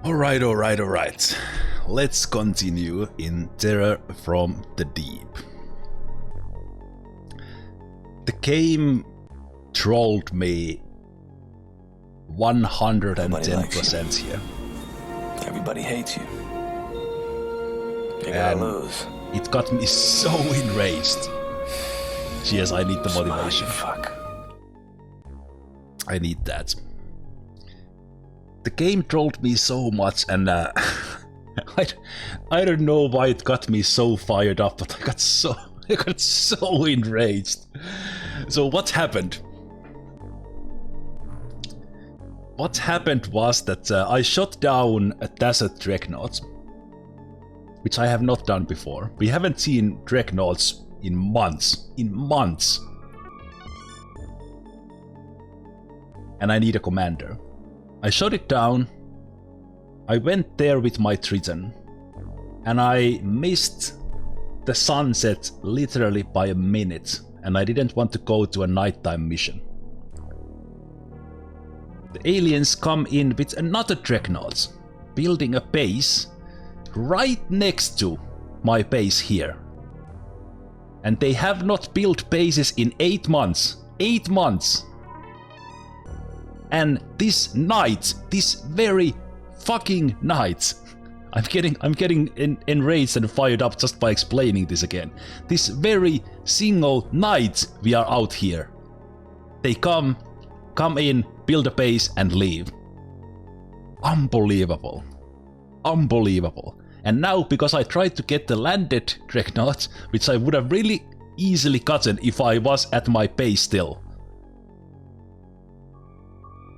Alright. Let's continue in Terror from the Deep. The game trolled me 110% here. Everybody hates you. You're gonna lose. It got me so enraged. Yes, I need the motivation. Fuck. I need that. The game trolled me so much, and I don't know why it got me so fired up, but I got so enraged. So what happened? What happened was that I shot down a Desert Dreadnought, which I have not done before. We haven't seen Dreadnoughts in months. And I need a commander. I shot it down, I went there with my Triton, and I missed the sunset literally by a minute, and I didn't want to go to a nighttime mission. The aliens come in with another Dreadnought, building a base right next to my base here. And they have not built bases in 8 months. 8 months! And this night, this very fucking night, I'm getting enraged and fired up just by explaining this again. This very single night we are out here. They come in, build a base and leave. Unbelievable. And now, because I tried to get the landed Dreadnought, which I would have really easily gotten if I was at my base still,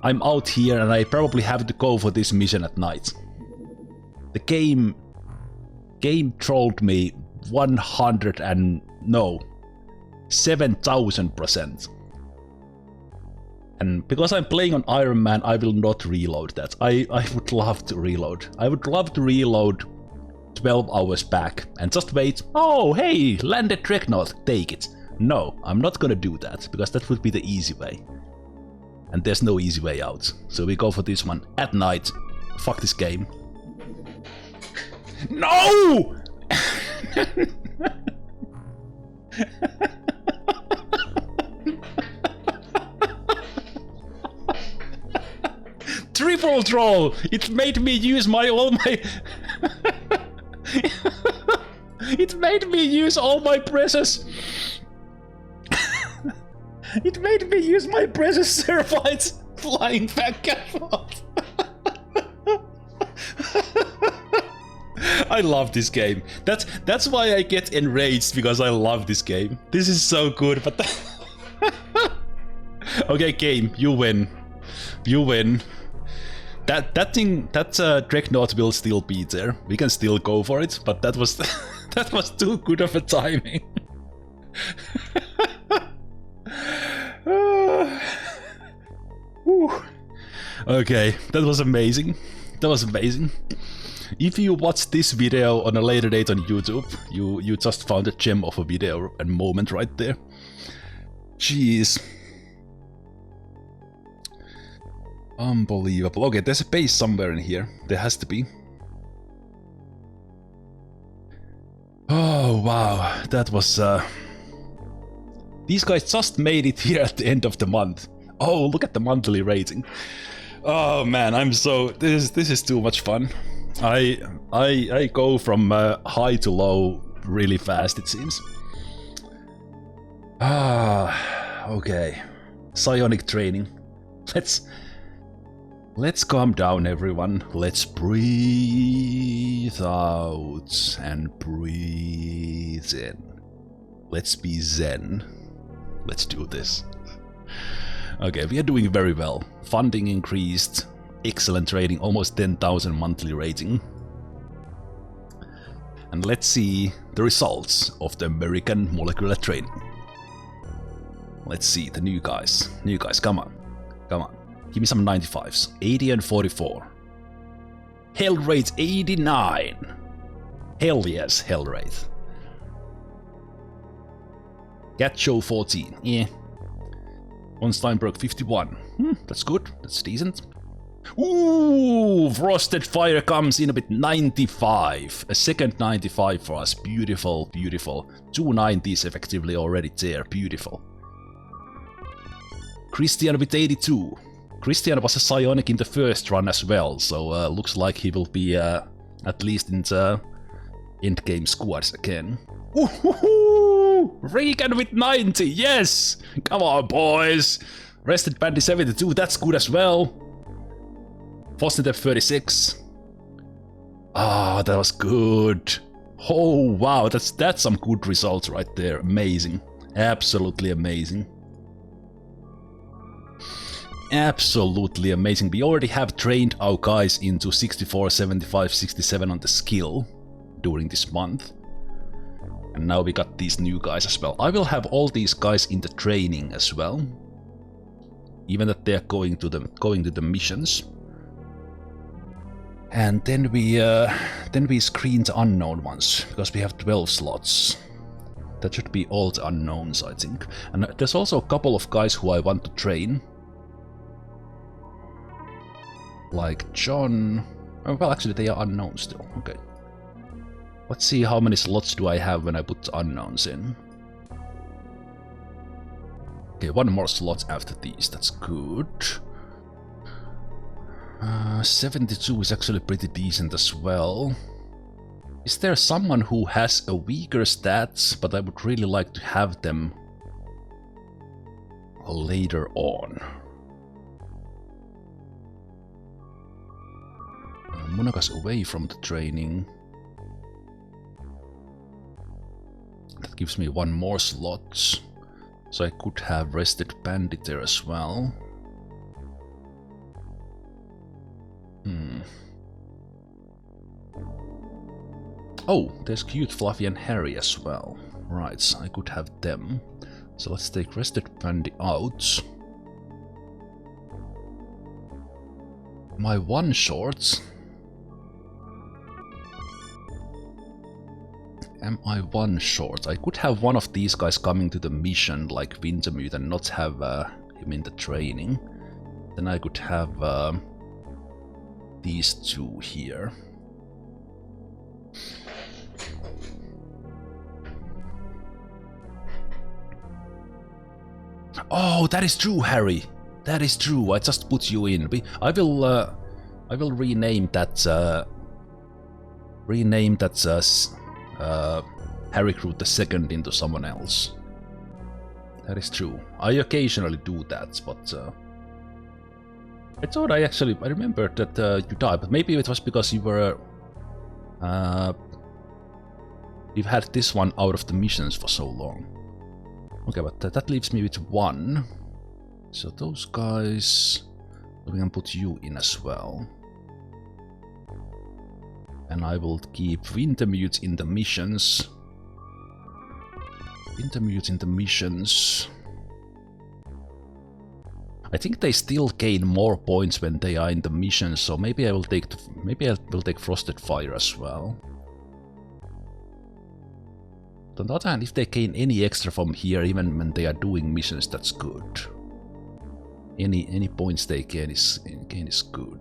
I'm out here and I probably have to go for this mission at night. The game trolled me 7,000%. And because I'm playing on Ironman, I will not reload that. I would love to reload. I would love to reload 12 hours back and just wait. Oh, hey, landed Dreadnought, take it. No, I'm not gonna do that, because that would be the easy way. And there's no easy way out. So we go for this one at night. Fuck this game. No! Triple troll! It made me use all my It made me use all my precious It made me use my precious Seraphites flying back and forth. I love this game. That's why I get enraged, because I love this game. This is so good, but okay, game, you win. You win. That Dreadnought will still be there. We can still go for it, but that was that was too good of a timing. Okay, that was amazing. If you watch this video on a later date on YouTube, you just found a gem of a video and moment right there. Jeez. Unbelievable. Okay, there's a base somewhere in here. There has to be. Oh, wow. That was... These guys just made it here at the end of the month. Oh, look at the monthly rating. Oh man, I'm so... This is too much fun. I go from high to low really fast, it seems. Okay. Psionic training. Let's calm down, everyone. Let's breathe out and breathe in. Let's be zen. Let's do this. Okay, we are doing very well. Funding increased. Excellent rating, almost 10,000 monthly rating. And let's see the results of the American molecular training. Let's see the new guys. New guys, come on. Come on. Give me some 95s. 80 and 44. Hell rate 89. Hell yes, hell rate. Gatcho 14. Yeah. On Steinberg 51. That's good. That's decent. Ooh, Frosted Fire comes in with 95. A second 95 for us. Beautiful, beautiful. 2 90s effectively already there. Beautiful. Christian with 82. Christian was a psionic in the first run as well, so looks like he will be at least in the endgame squads again. Ooh, Regan with 90, yes! Come on, boys! Rested Bandit 72, that's good as well. Fosniter 36. Ah, that was good. Oh, wow, that's some good results right there. Amazing. Absolutely amazing. Absolutely amazing. We already have trained our guys into 64, 75, 67 on the skill during this month. And now we got these new guys as well. I will have all these guys in the training as well. Even that they're going to the missions. And then we screen the unknown ones, because we have 12 slots. That should be all the unknowns, I think. And there's also a couple of guys who I want to train. Like John... Oh, well, actually they are unknown still. Okay. Let's see how many slots do I have when I put the unknowns in. Okay, 1 more slot after these. That's good. 72 is actually pretty decent as well. Is there someone who has a weaker stats, but I would really like to have them later on? Munaga's away from the training. That gives me 1 more slot. So I could have Rested Bandit there as well. Oh, there's Cute, Fluffy and Harry as well. Right, so I could have them. So let's take Rested Bandit out. My one shorts. Am I one short? I could have one of these guys coming to the mission like Wintermute and not have him in the training. Then I could have these 2 here. Oh, that is true, Harry. That is true. I just put you in. I will rename that. Harry Groot II into someone else. That is true. I occasionally do that, but I thought I remembered that you died, but maybe it was because you were you've had this one out of the missions for so long. Okay, but that leaves me with 1. So those guys, we can put you in as well. And I will keep Wintermute in the missions. Wintermute in the missions. I think they still gain more points when they are in the missions, so maybe I will take Frosted Fire as well. On the other hand, if they gain any extra from here, even when they are doing missions, that's good. Any points they gain is good.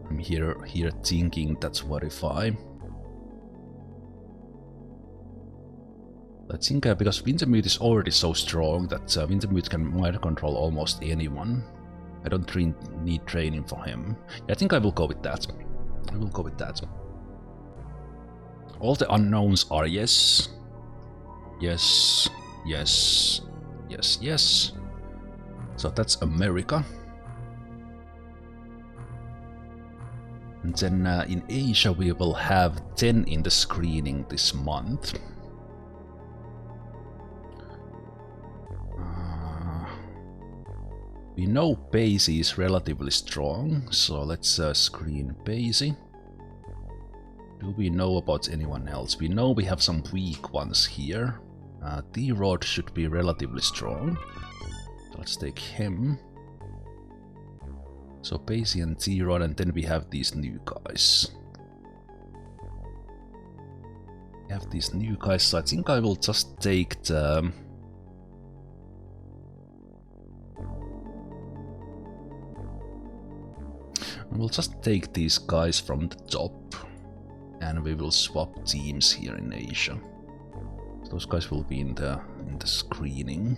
I'm here thinking that's what if I think because Wintermute is already so strong that Wintermute can mind control almost anyone. I don't really need training for him. Yeah, I think I will go with that. All the unknowns are yes. Yes. Yes. Yes. Yes. So that's America. And then in Asia we will have 10 in the screening this month. We know Basie is relatively strong, so let's screen Basie. Do we know about anyone else? We know we have some weak ones here. T-Rod should be relatively strong. Let's take him. So Pacey and T-Rod, and then we have these new guys. We have these new guys, so I think I will just take the... We'll just take these guys from the top, and we will swap teams here in Asia. Those guys will be in the screening.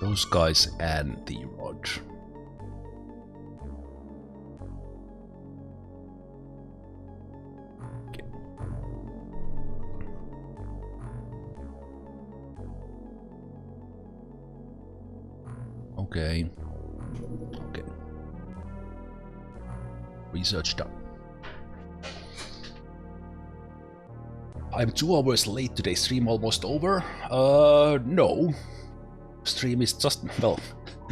Those guys and the rod. Okay. Okay. Okay. Research done. I'm 2 hours late today, stream almost over? No. Stream is just, well,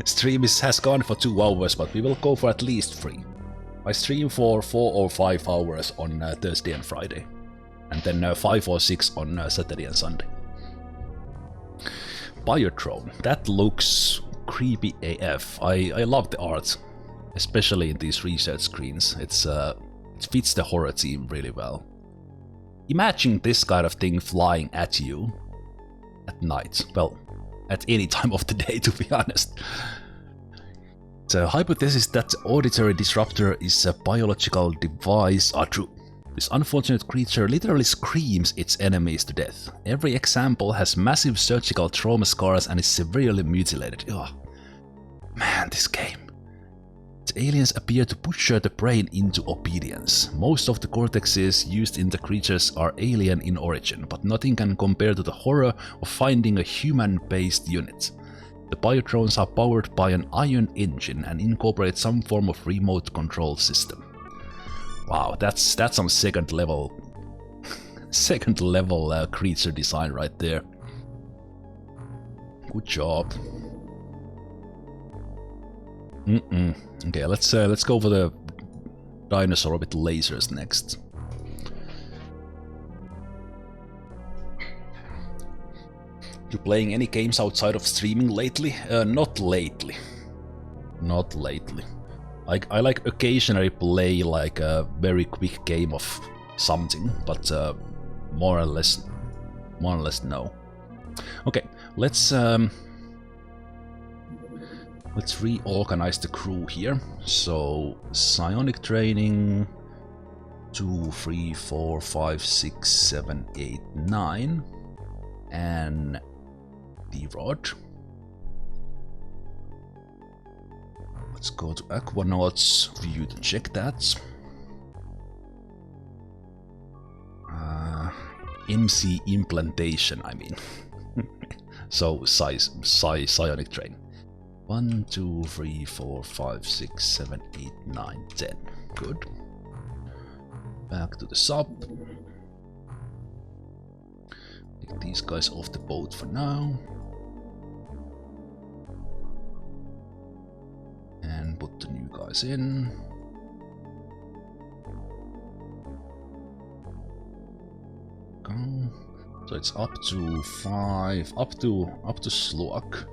stream has gone for 2 hours, but we will go for at least 3. I stream for 4 or 5 hours on Thursday and Friday. And then 5 or 6 on Saturday and Sunday. Biodrone, that looks creepy AF. I love the art, especially in these research screens. It fits the horror theme really well. Imagine this kind of thing flying at you at night. Well, at any time of the day, to be honest. The hypothesis that the auditory disruptor is a biological device are true. This unfortunate creature literally screams its enemies to death. Every example has massive surgical trauma scars and is severely mutilated. Ugh. Man, this game. The aliens appear to butcher the brain into obedience. Most of the cortexes used in the creatures are alien in origin, but nothing can compare to the horror of finding a human-based unit. The biodrones are powered by an ion engine and incorporate some form of remote control system. Wow, that's some second level creature design right there. Good job. Okay, let's go for the dinosaur with lasers next. You playing any games outside of streaming lately? Not lately. Not lately. I like occasionally play like a very quick game of something, but more or less no. Okay, let's reorganize the crew here. So psionic training 2, 3, 4, 5, 6, 7, 8, 9, and the rod. Let's go to Aquanauts, view to check that. MC implantation, I mean. So psionic train. 1, 2, 3, 4, 5, 6, 7, 8, 9, 10. Good. Back to the sub. Take these guys off the boat for now. And put the new guys in. Go. So it's up to 5, up to Sluak.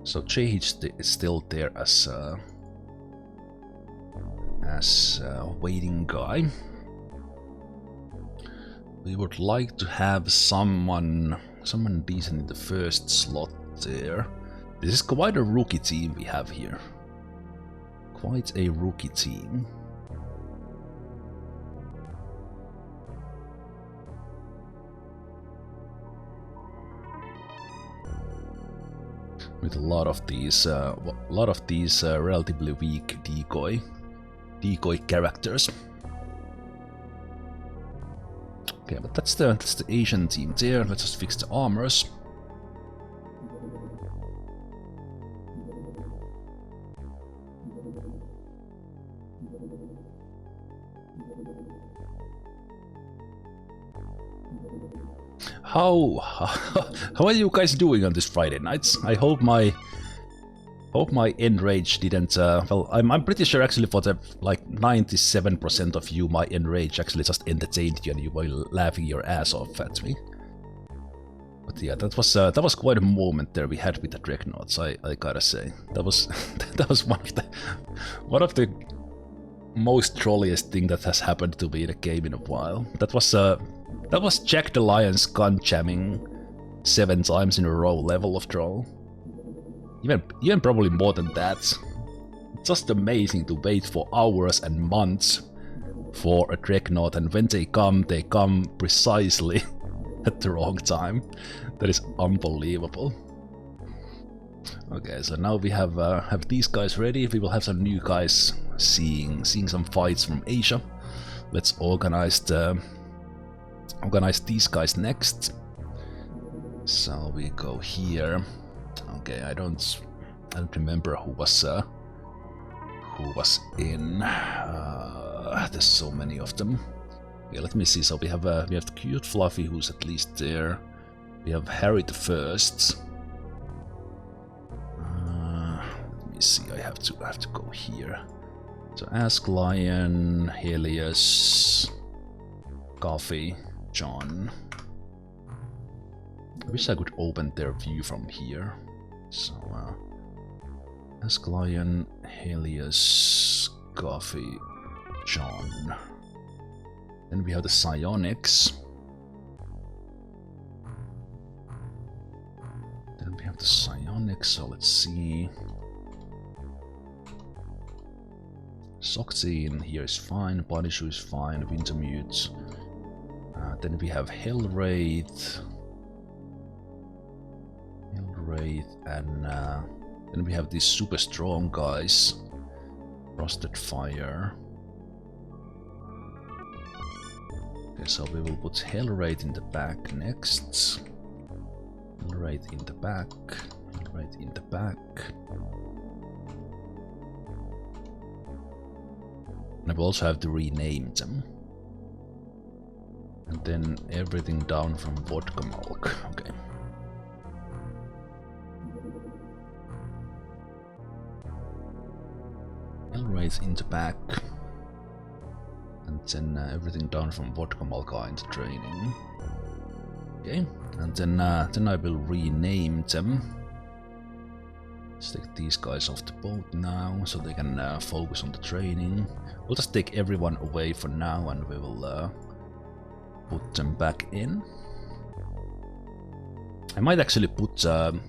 So JH is still there as waiting guy. We would like to have someone decent in the first slot there. This is quite a rookie team we have here. Quite a rookie team. With a lot of these relatively weak decoy characters. Okay, but that's the Asian team there. Let's just fix the armors. How are you guys doing on this Friday nights? I hope my enrage didn't. Well, I'm pretty sure actually for the like 97% of you, my enrage actually just entertained you and you were laughing your ass off at me. But yeah, that was quite a moment there we had with the Dreadnoughts. I gotta say that was that was one of the most trolliest thing that has happened to me in a game in a while. That was Jack the Lion's gun jamming 7 times in a row level of troll. Even probably more than that. Just amazing to wait for hours and months for a Dreadnought, and when they come precisely at the wrong time. That is unbelievable. Okay, so now we have these guys ready. We will have some new guys seeing some fights from Asia. Let's organize these guys next. So we go here. Okay, I don't remember who was in. There's so many of them. Okay, let me see. So we have the cute Fluffy, who's at least there. We have Harry the First. Let me see. I have to go here. So Ask Lion, Helios, Coffee, John. I wish I could open their view from here. So Ask Lion, Helios, Coffee, John. Then we have the Psionics. So let's see. Soxine here is fine, Punisher is fine, Wintermute. Then we have Hellwraith, and then we have these super strong guys. Frosted Fire. Okay, so we will put Hellwraith in the back next. Hellwraith in the back. Hellwraith in the back. And I will also have to rename them. And then everything down from Vodka Milk. Okay. Hellwraith in the back. And then everything down from Vodka Milk into training. Okay. And then I will rename them. Let's take these guys off the boat now, so they can focus on the training. We'll just take everyone away for now, and we will put them back in. I might actually put... you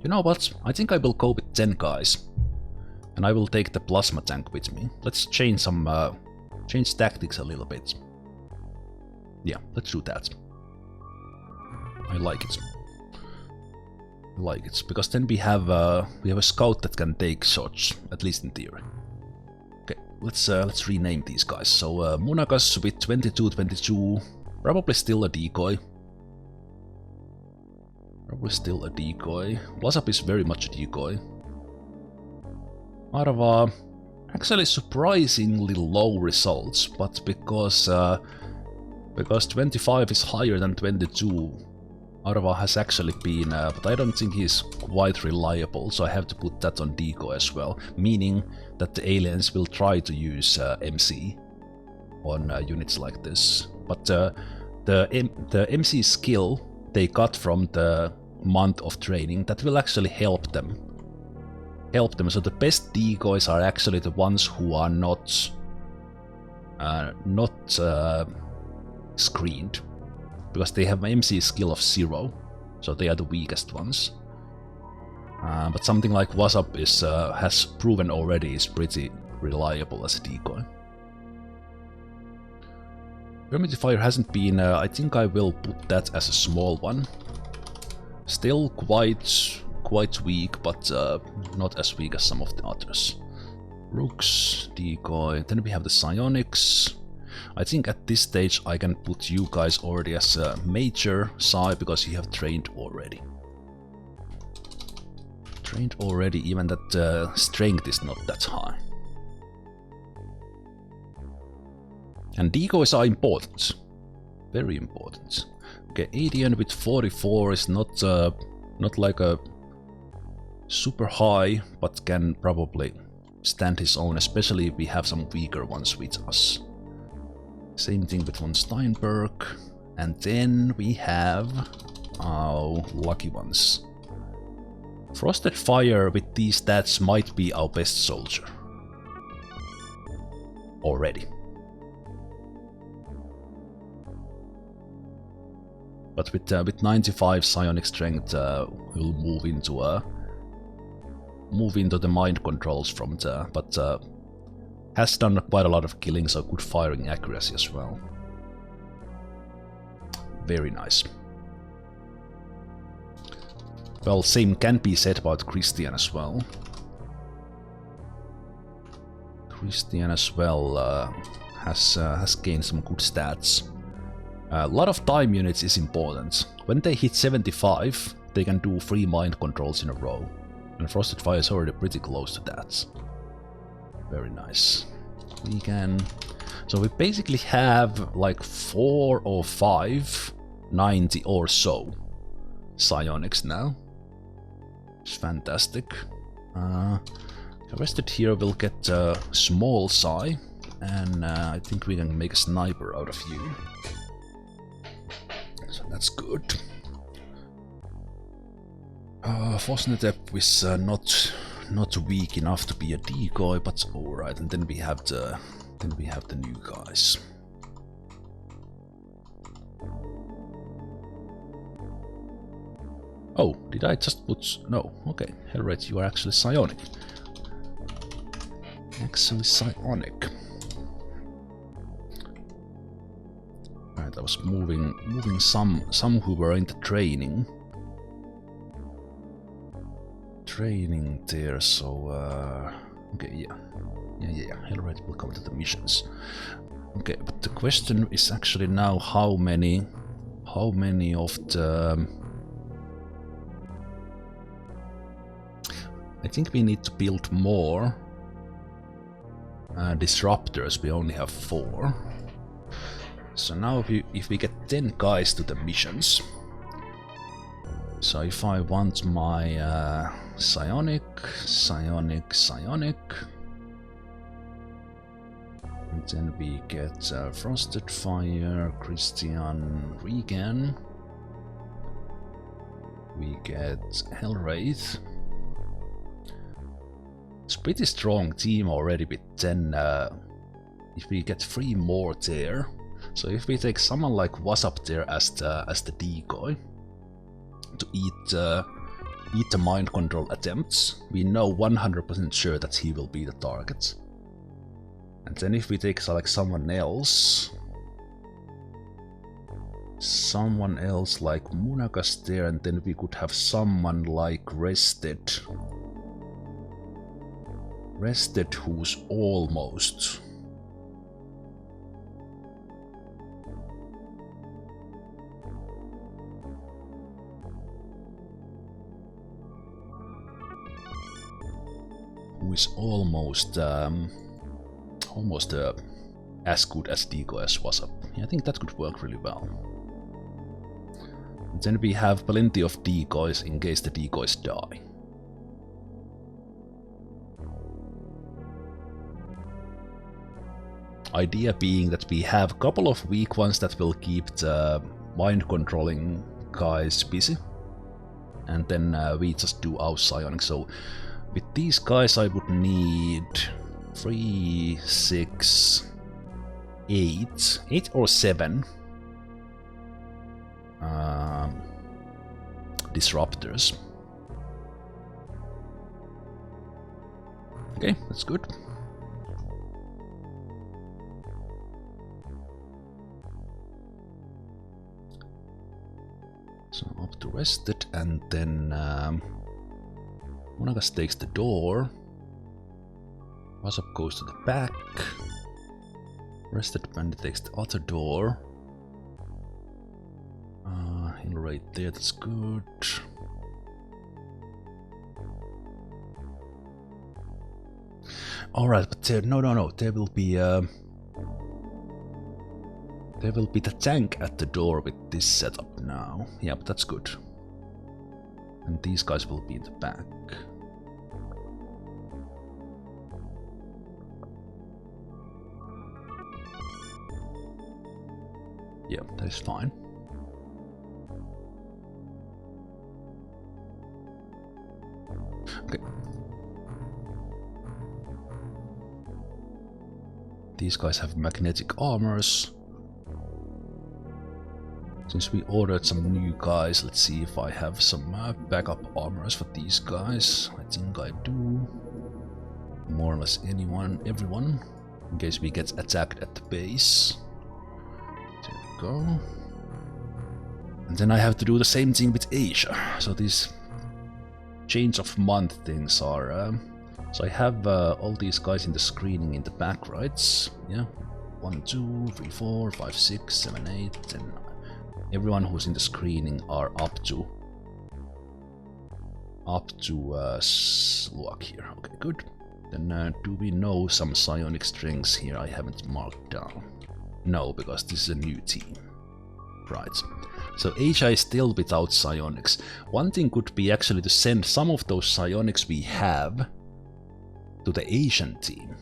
know what? I think I will go with 10 guys. And I will take the plasma tank with me. Let's change some... change tactics a little bit. Yeah, let's do that. I like it. I like it, because then we have a scout that can take shots, at least in theory. Okay, let's rename these guys. So Munagas with 2222, probably still a decoy. Blasap is very much a decoy. Arva, actually surprisingly low results, but because 25 is higher than 22. Arva has actually been, but I don't think he's quite reliable, so I have to put that on decoy as well, meaning that the aliens will try to use MC on units like this. But the MC skill they got from the month of training, that will actually help them. So the best decoys are actually the ones who are not screened. Because they have MC skill of 0, so they are the weakest ones. But something like Wasp is has proven already is pretty reliable as a decoy. Humidifier hasn't been. I think I will put that as a small one. Still quite weak, but not as weak as some of the others. Rooks, decoy. Then we have the Psionics. I think at this stage I can put you guys already as a major side, because you have trained already. Even that strength is not that high. And decoys are important. Very important. Okay, Adian with 44 is not like a super high, but can probably stand his own, especially if we have some weaker ones with us. Same thing with von Steinberg. And then we have Oh, lucky ones. Frosted Fire with these stats might be our best soldier. Already. But with 95 psionic strength, we'll move into the mind controls from the, but has done quite a lot of killing, so good firing accuracy as well. Very nice. Well, same can be said about Christian as well. Christian as well has gained some good stats. A lot of time units is important. When they hit 75, they can do 3 mind controls in a row. And Frosted Fire is already pretty close to that. Very nice. We can... So we basically have like 4 or 5, 90 or so psionics now. It's fantastic. Arrested here will get a small psi, and I think we can make a sniper out of you. So that's good. Fosnetep is not weak enough to be a decoy, but alright. And then we have the new guys. Oh, did I just put... No, okay. Hellrate, you are actually psionic. Actually psionic. Right, I was moving some who were in the training there, so okay, yeah. Hellrate will come to the missions. Okay, but the question is actually now how many of the... I think we need to build more disruptors. We only have 4. So now if we get 10 guys to the missions. So if I want my psionic, and then we get Frosted Fire, Christian, Regan. We get Hellwraith. It's a pretty strong team already with 10. If we get 3 more there, so if we take someone like Wasp there as the decoy to eat the mind control attempts, we know 100% sure that he will be the target. And then if we take like someone else like Munakas there, and then we could have someone like Rested who's almost... who is almost as good as decoy as Wasp. Yeah, I think that could work really well. And then we have plenty of decoys in case the decoys die. Idea being that we have a couple of weak ones that will keep the mind controlling guys busy, and then we just do our psionic. So with these guys I would need 3, 6, 8 or 7 disruptors. Okay, that's good. So up to Rested, and then Monagas takes the door. Wasp goes to the back. Rested Bandit takes the other door. He'll right there, that's good. Alright, but there, no, there will be the tank at the door with this setup now. Yeah, but that's good. And these guys will be in the back. Yeah, that is fine. these guys have magnetic armors. Since we ordered some new guys, let's see if I have some backup armors for these guys. I think I do. More or less everyone, in case we get attacked at the base. There we go. And then I have to do the same thing with Asia. So these change of month things are... so I have all these guys in the screening in the back, right? Yeah. 1, 2, 3, 4, 5, 6, 7, 8, 10. Everyone who's in the screening are up to Sluag here. Okay, good. Then do we know some psionic strings here I haven't marked down? No, because this is a new team. Right. So Asia is still without psionics. One thing could be actually to send some of those psionics we have to the Asian team.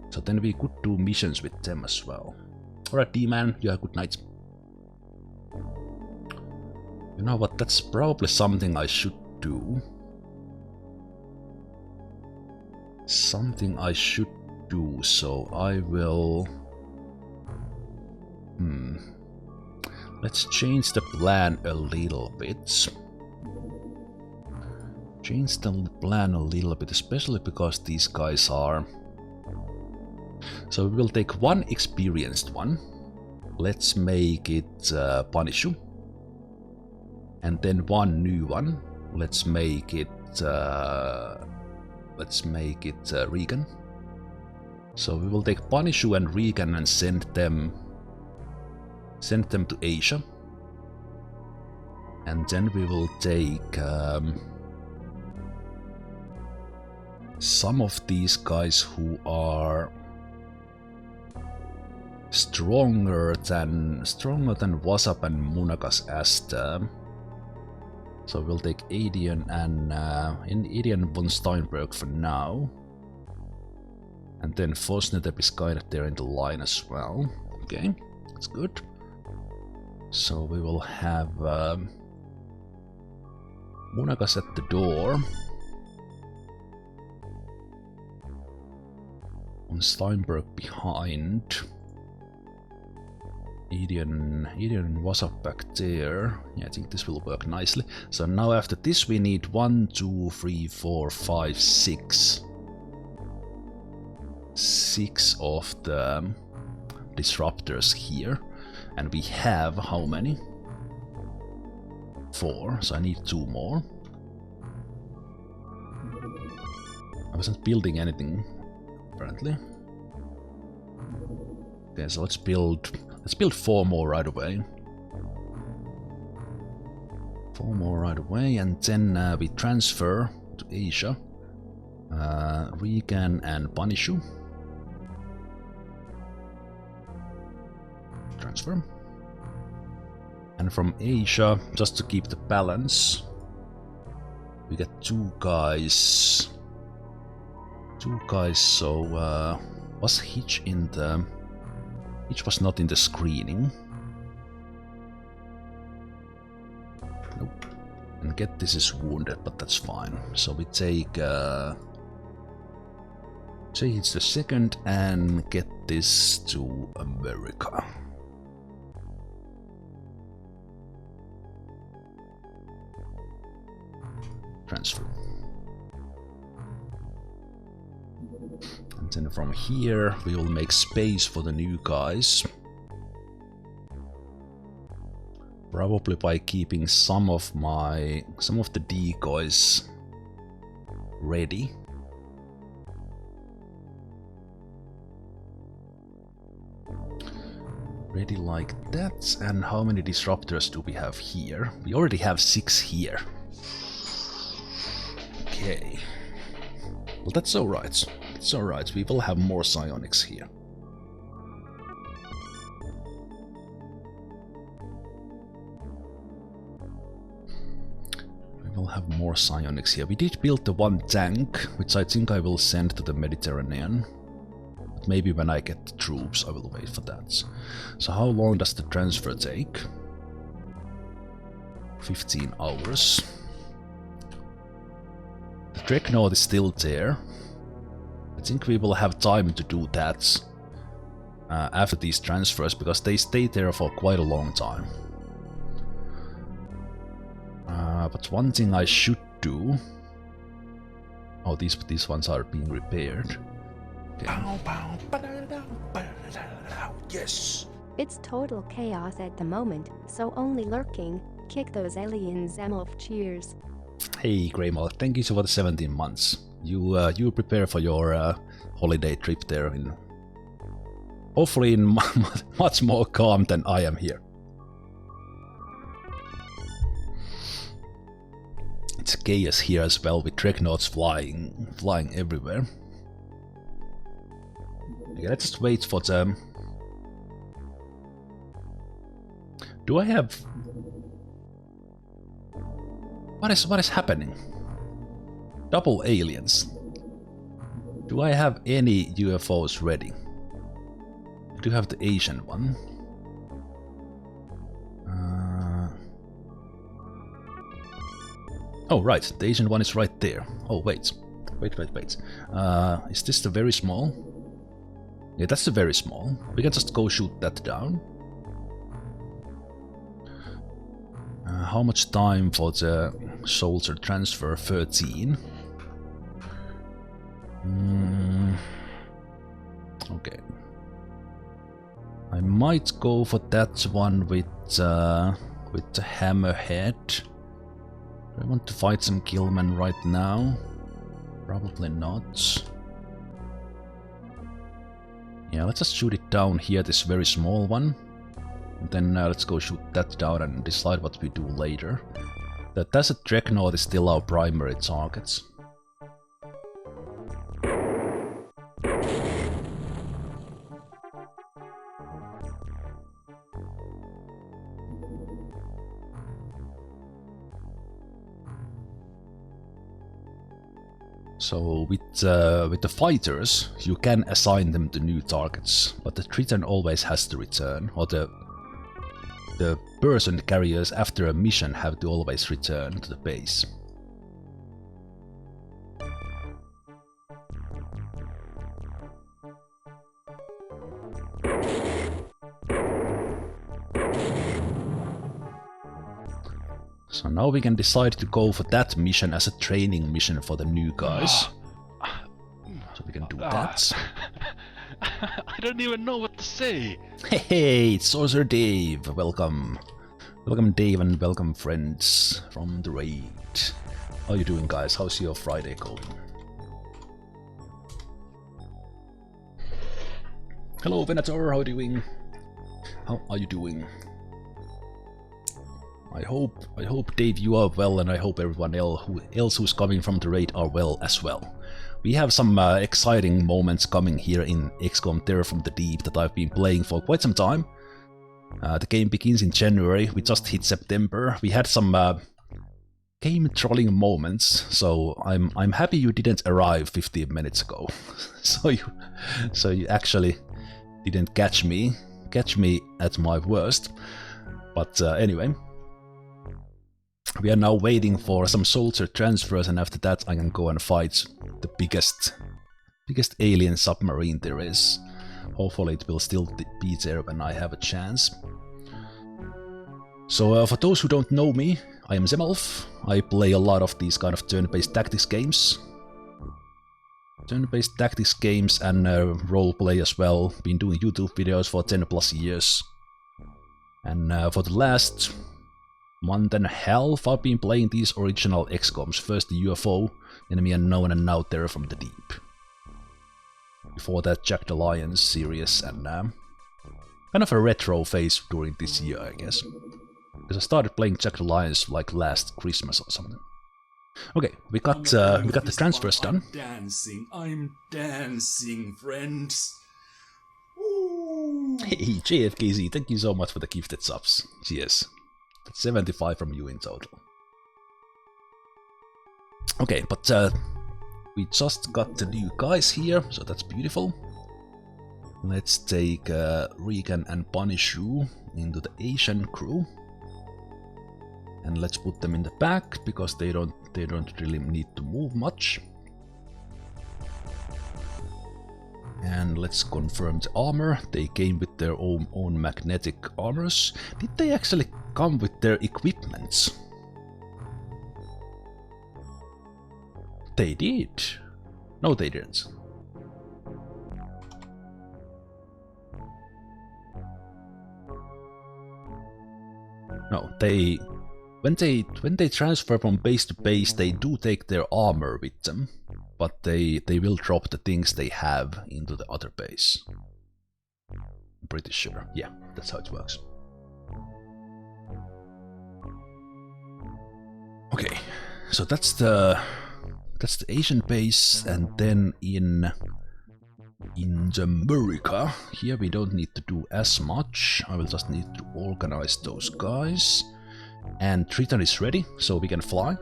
So then we could do missions with them as well. Alright, D-Man, you have a good night. You know what, that's probably something I should do. So I will... Let's change the plan a little bit. Change the plan a little bit, especially because these guys are... So we will take one experienced one. Let's make it Punishu. And then one new one. Let's make it Regan. So we will take Punishu and Regan and send them to Asia. And then we will take some of these guys who are stronger than Wasap and Munakas as the... So we'll take Adian and Adian von Steinberg for now. And then Fosnetep is kind of there in the line as well. Okay, that's good. So we will have Munakas at the door. Von Steinberg behind. Edian and Wasap back there. Yeah, I think this will work nicely. So now after this we need 1, 2, 3, 4, 5, 6. 6 of the disruptors here. And we have how many? 4, so I need 2 more. I wasn't building anything, apparently. Okay, so let's build 4 more right away. 4 more right away, and then we transfer to Asia. Regan and Punishu. Transfer. And from Asia, just to keep the balance, we get 2 guys. 2 guys, so was Hitch in the... Hitch was not in the screening. Nope. And Get This is wounded, but that's fine. So we take... say it's the second and Get This to America. Transfer. And then from here we will make space for the new guys. Probably by keeping some of the decoys ready. Ready like that. And how many disruptors do we have here? We already have 6 here. Okay. Well, that's alright. It's alright, we will have more psionics here. We will have more psionics here. We did build the 1 tank, which I think I will send to the Mediterranean. But maybe when I get the troops, I will wait for that. So how long does the transfer take? 15 hours. The Dreadnought is still there. I think we will have time to do that after these transfers, because they stay there for quite a long time. But one thing I should do... Oh, these ones are being repaired. Okay. Yes! It's total chaos at the moment, so only lurking. Kick those aliens, Zemalf. Cheers. Hey, Greymall, thank you for the 17 months. You prepare for your holiday trip there in... Hopefully in much more calm than I am here. It's chaos here as well, with dreadnoughts flying everywhere. Okay, let's just wait for them. Do I have... What is happening? Double aliens. Do I have any UFOs ready? I do have the Asian one. Oh right, the Asian one is right there. Oh wait. Is this the very small? Yeah, that's the very small. We can just go shoot that down. How much time for the soldier transfer? 13. Okay. I might go for that one with the hammerhead. Do I want to fight some killmen right now? Probably not. Yeah, let's just shoot it down here, this very small one. And then let's go shoot that down and decide what we do later. The Desert Dreadnought is still our primary target. So with the fighters, you can assign them to new targets, but the Triton always has to return, or the person carriers after a mission have to always return to the base. So now we can decide to go for that mission as a training mission for the new guys. So we can do that. I don't even know what to say. Hey, it's Sorcerer Dave. Welcome. Welcome Dave and welcome friends from the raid. How are you doing guys? How's your Friday going? Hello Venator, how are you doing? How are you doing? I hope Dave you are well, and I hope everyone else who's coming from the raid are well as well. We have some exciting moments coming here in XCOM Terror from the Deep that I've been playing for quite some time. The game begins in January, we just hit September. We had some game trolling moments, so I'm happy you didn't arrive 15 minutes ago. so you actually didn't catch me at my worst. But anyway. We are now waiting for some soldier transfers, and after that I can go and fight the biggest alien submarine there is. Hopefully it will still be there when I have a chance. So for those who don't know me, I am Zemalf. I play a lot of these kind of turn-based tactics games. Turn-based tactics games and roleplay as well. Been doing YouTube videos for 10 plus years. And for the last month and a half I've been playing these original XCOMs. First the UFO, Enemy Unknown, and now Terror from the Deep. Before that Jack the Lion series, and kind of a retro phase during this year I guess. Because I started playing Jack the Lions like last Christmas or something. Okay, we got the transfers done. I'm dancing, friends. Hey JFKZ, thank you so much for the gifted subs. Cheers. That's 75 from you in total. Okay, but we just got the new guys here, so that's beautiful. Let's take Regan and Punishu into the Asian crew. And let's put them in the back, because they don't really need to move much. And let's confirm the armor. They came with their own magnetic armors. Did they actually come with their equipments? They did. No, they didn't. No, when they transfer from base to base, they do take their armor with them, but they will drop the things they have into the other base. I'm pretty sure. Yeah, that's how it works. Okay, so that's the Asian base, and then in America, here we don't need to do as much. I will just need to organize those guys. And Triton is ready, so we can fly.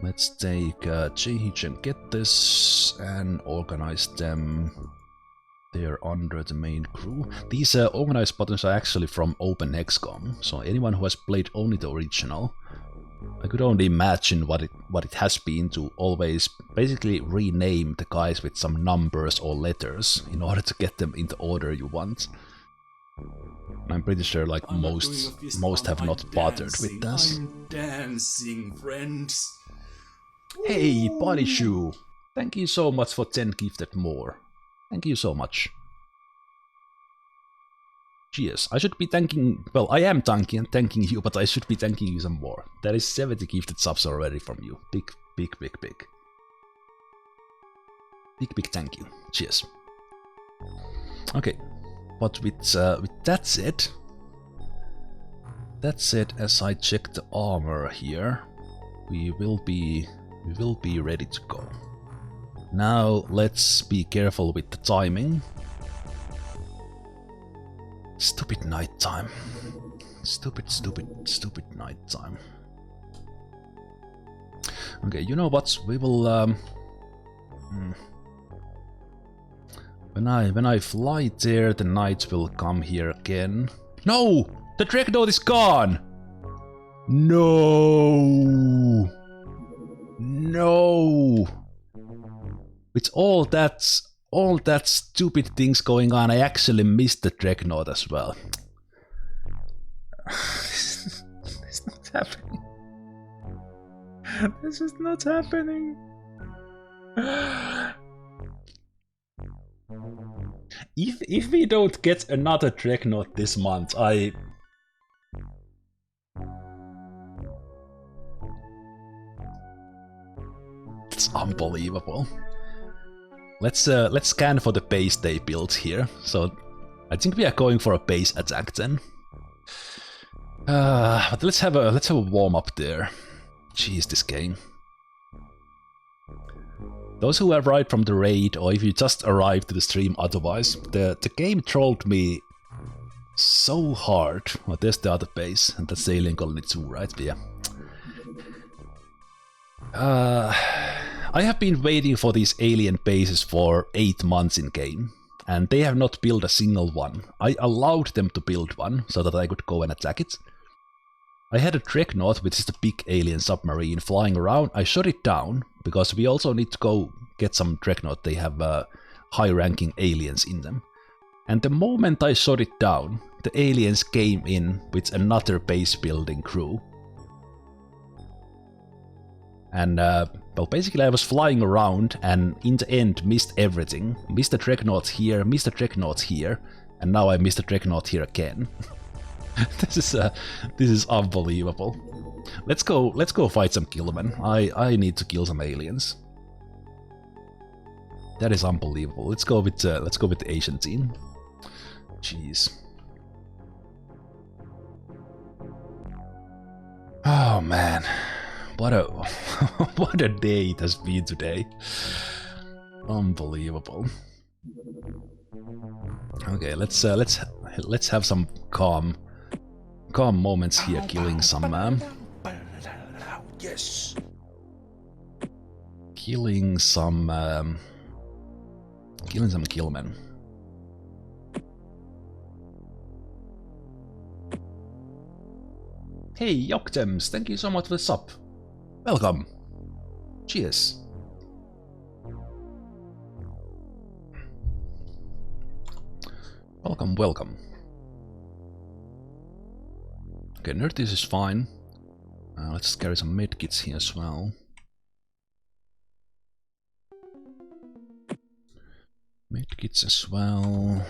Let's take JH and get this and organize them. They're under the main crew. These organized buttons are actually from OpenXcom, so anyone who has played only the original, I could only imagine what it has been to always basically rename the guys with some numbers or letters in order to get them in the order you want. I'm pretty sure like most have not bothered with this. I'm dancing, friends. Hey, Body Shoe! Thank you so much for 10 gifted more. Thank you so much. Cheers. I should be thanking... Well, I am thanking you, but I should be thanking you some more. There is 70 gifted subs already from you. Big, big, big, big. Big, big thank you. Cheers. Okay. But with that said... as I check the armor here, we will be ready to go. Now let's be careful with the timing. Stupid nighttime. Stupid nighttime. Okay, you know what? We will when I fly there, the night will come here again. No! The Dreadnought is gone! No! No! With all that stupid things going on, I actually missed the Dreadnought as well. This is not happening. This is not happening. If we don't get another Dreadnought this month, it's unbelievable. Let's scan for the base they built here. So I think we are going for a base attack then. But let's have a warm up there. Jeez, this game. Those who arrived from the raid, or if you just arrived to the stream otherwise, the game trolled me so hard. Oh, there's the other base, and that's the Alien Colony 2, right? But yeah. I have been waiting for these alien bases for 8 months in game, and they have not built a single one. I allowed them to build one, so that I could go and attack it. I had a Dreadnought, which is the big alien submarine, flying around. I shot it down, because we also need to go get some Dreadnought. They have high-ranking aliens in them. And the moment I shot it down, the aliens came in with another base-building crew. And, well, basically I was flying around and in the end missed everything. Missed the Dreadnought here, missed the Dreadnought here, and now I missed the Dreadnought here again. This is unbelievable. Let's go fight some Killmen. I need to kill some aliens. That is unbelievable. Let's go with the Asian team. Jeez. Oh man. What a day it has been today. Unbelievable. Okay, let's have some calm moments here, killing some Yes. killing some Killmen. Hey Yoktems, thank you so much for the sub. Welcome. Cheers. Welcome, welcome. Okay, Nerdis is fine. Let's carry some medkits here as well. Medkits as well.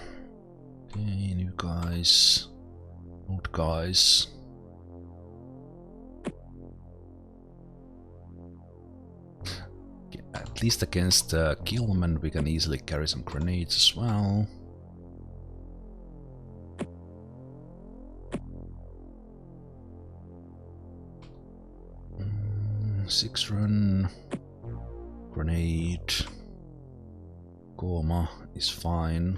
Okay, new guys. Old guys. Okay, at least against Killman we can easily carry some grenades as well. Six run. Grenade. Coma is fine.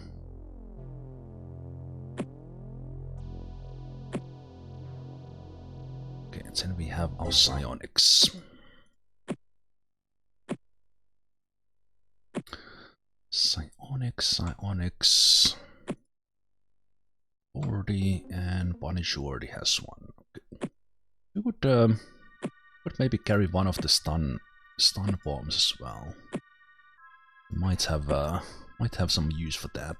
Okay, and then we have our psionics. Psionics. 40 and Punish already has one. Okay. We would maybe carry one of the stun bombs as well. Might have some use for that.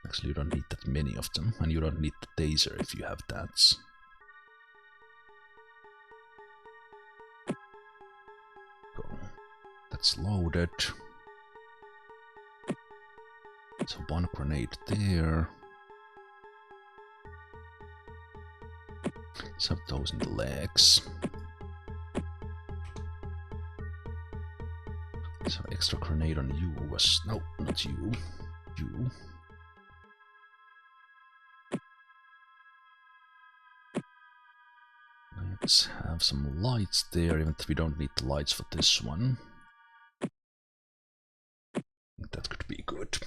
Actually, you don't need that many of them, and you don't need the taser if you have that. Go. That's loaded. So one grenade there. Let's have those in the legs. So extra grenade on you was... no, not you. You. Let's have some lights there, even if we don't need the lights for this one. I think that could be good.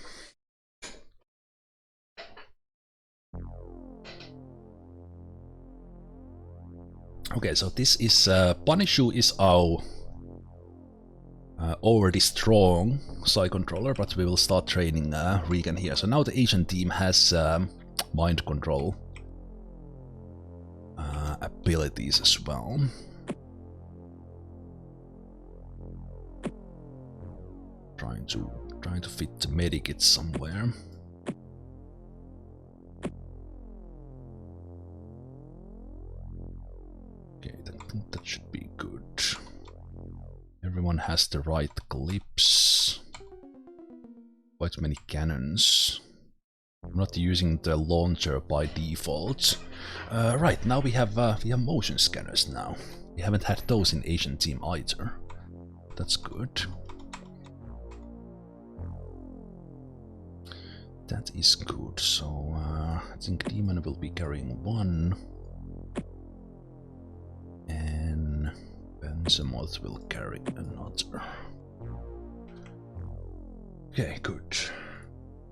Okay, so this is Punishu is our already strong Psi controller, but we will start training Regan here. So now the Asian team has mind control abilities as well. Trying to fit the medikits somewhere. Okay, I think that should be good. Everyone has the right clips. Quite many cannons. I'm not using the launcher by default. Right, now we have motion scanners now. We haven't had those in Asian team either. That's good. That is good. So I think Demon will be carrying one. And Zemalf will carry another. Okay, good.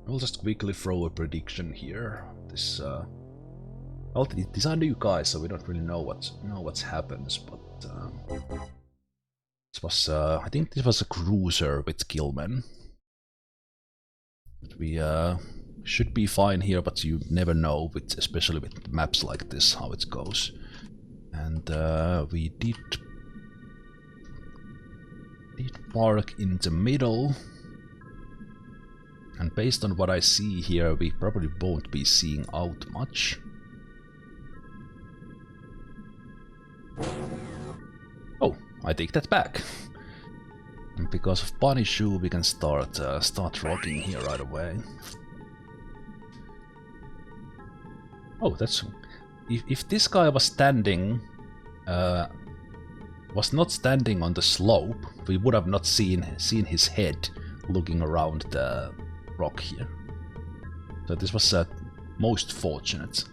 I'll just quickly throw a prediction here. This well, these are new guys, so we don't really know what's happens, but this was I think this was a cruiser with Killman. But we should be fine here, but you never know, especially with maps like this, how it goes. And we did park in the middle. And based on what I see here, we probably won't be seeing out much. Oh, I take that back. And because of Punishu, we can start rocking here right away. Oh, that's... If this guy was standing... was not standing on the slope, we would have not seen his head looking around the rock here. So this was a most fortunate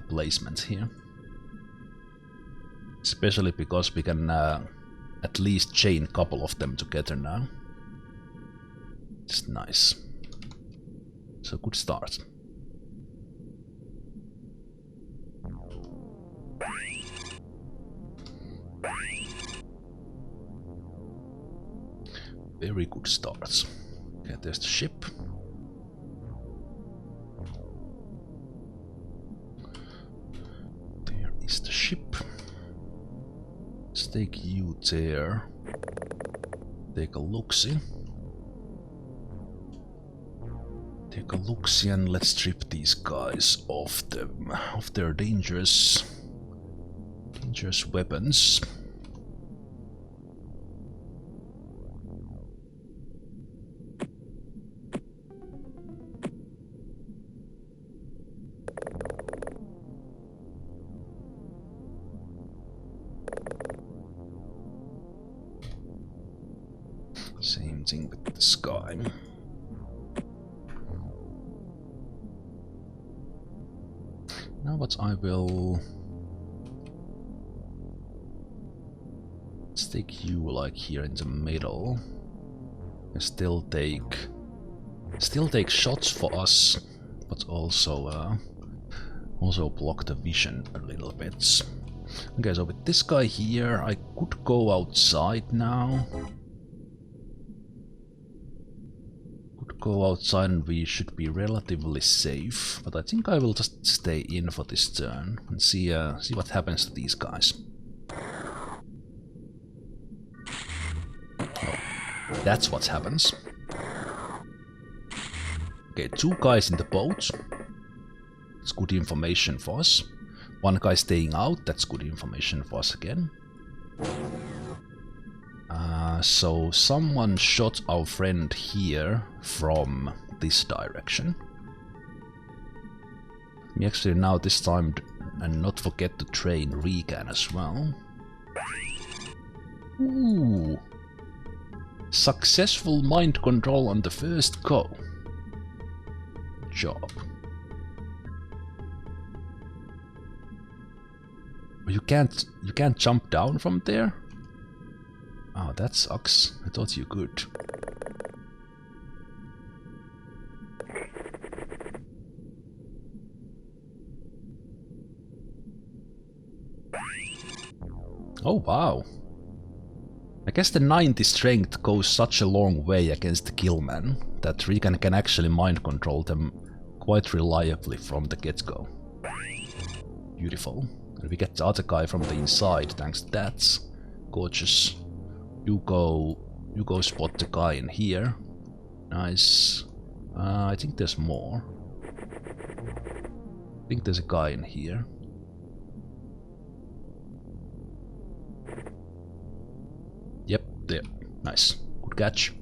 placement here. Especially because we can at least chain a couple of them together now. It's nice. So good start. Very good starts. Okay, there's the ship. There is the ship. Let's take you there. Take a look-see. Take a look-see and let's strip these guys of their dangerous weapons. Same thing with this guy. Now what I will... Let's take you like here in the middle. And still take shots for us, but also block the vision a little bit. Okay, so with this guy here, I could go outside now. Go outside and we should be relatively safe, but I think I will just stay in for this turn and see what happens to these guys. Oh, that's what happens. Okay, 2 guys in the boat. It's good information for us. 1 guy staying out, that's good information for us again. So someone shot our friend here from this direction. We actually now this time and not forget to train Regan as well. Ooh! Successful mind control on the first go. Good job. You can't jump down from there? Oh, that sucks. I thought you could. Oh, wow. I guess the 90 strength goes such a long way against the Killman that Regan can actually mind control them quite reliably from the get-go. Beautiful. And we get the other guy from the inside thanks to that. Gorgeous. You go spot the guy in here. Nice. I think there's more. I think there's a guy in here. Yep, there. Nice. Good catch.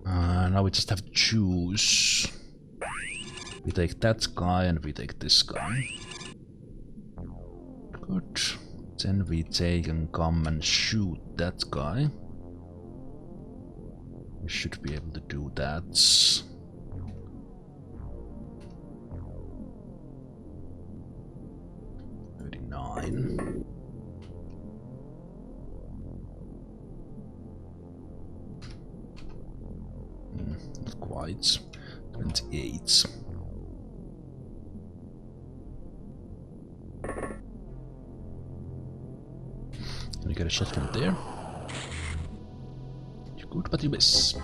Now we just have to choose. We take that guy and we take this guy. Good. Then we take and come and shoot that guy. We should be able to do that. 39. Not quite. 28. Can you get a shot from there? You're good, but you miss.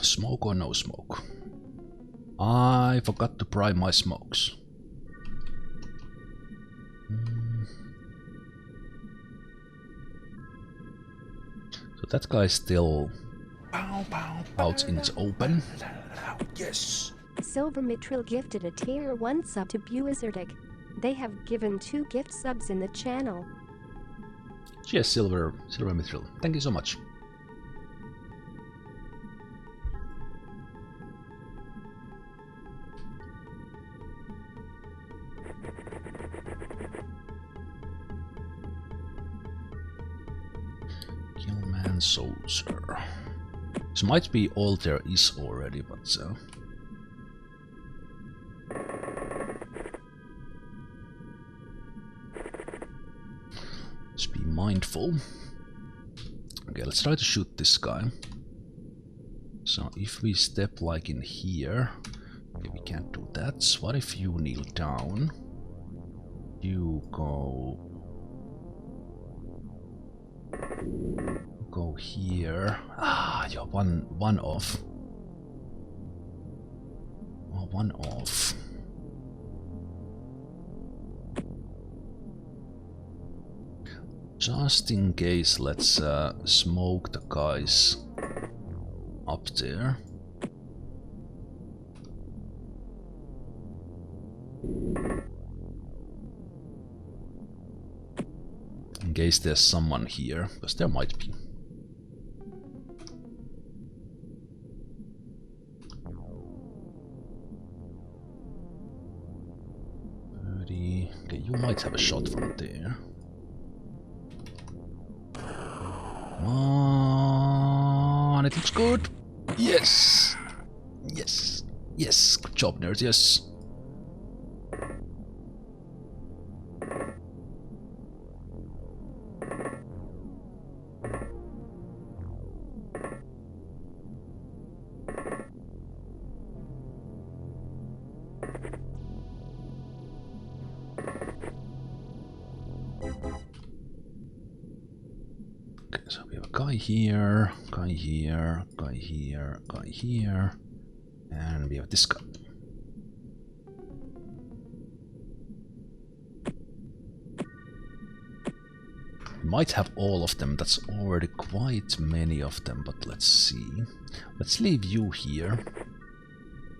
Smoke or no smoke? I forgot to prime my smokes. So that guy's still out in the open. Yes. Silver Mithril gifted a tier 1 sub to Buizardic. They have given 2 gift subs in the channel. Cheers, Silver Mithril. Thank you so much. Killman Soldier. This might be all there is already, but just be mindful. Okay, let's try to shoot this guy. So if we step like in here, okay, we can't do that. What if you kneel down? You go here. Ah, you're one off. Oh, one off. Just in case, let's smoke the guys up there. In case there's someone here, because there might be. Okay, you might have a shot from there. Come on, it looks good. Yes! Yes! Yes! Good job, nerds, yes. Okay, so we have a guy here, guy here, guy here, guy here, and we have this guy. We might have all of them, that's already quite many of them, but let's see. Let's leave you here,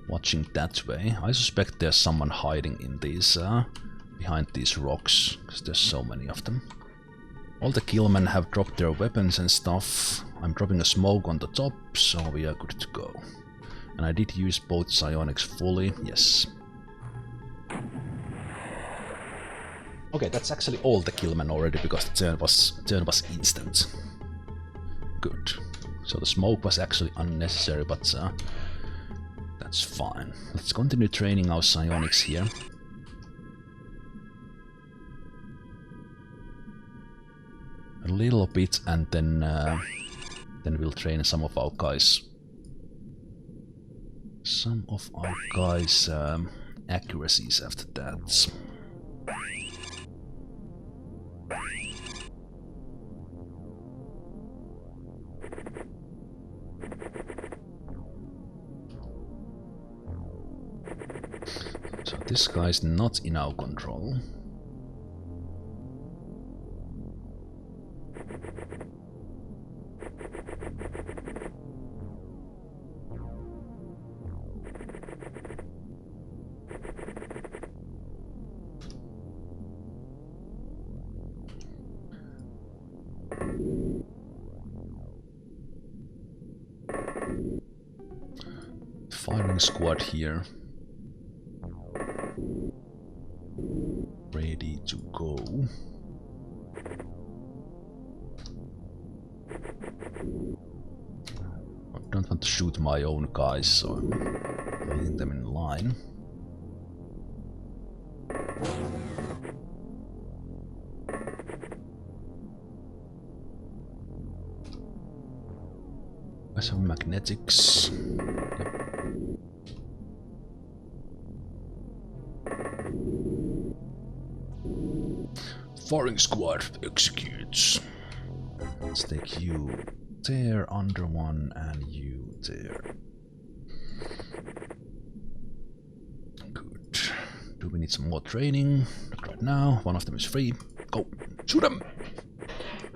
watching that way. I suspect there's someone hiding in these, behind these rocks, because there's so many of them. All the killmen have dropped their weapons and stuff. I'm dropping a smoke on the top, so we are good to go. And I did use both psionics fully, yes. Okay, that's actually all the killmen already, because the turn was instant. Good. So the smoke was actually unnecessary, but that's fine. Let's continue training our psionics here. A little bit, and then we'll train some of our guys. Some of our guys' accuracies after that. So this guy's not in our control. Firing squad here. Ready to go. I don't want to shoot my own guys, so I'm leaving them in line. Some magnetics. Yep. Firing squad executes. Let's take you there, under one, and you there. Good. Do we need some more training? Not right now. One of them is free. Go. Shoot them!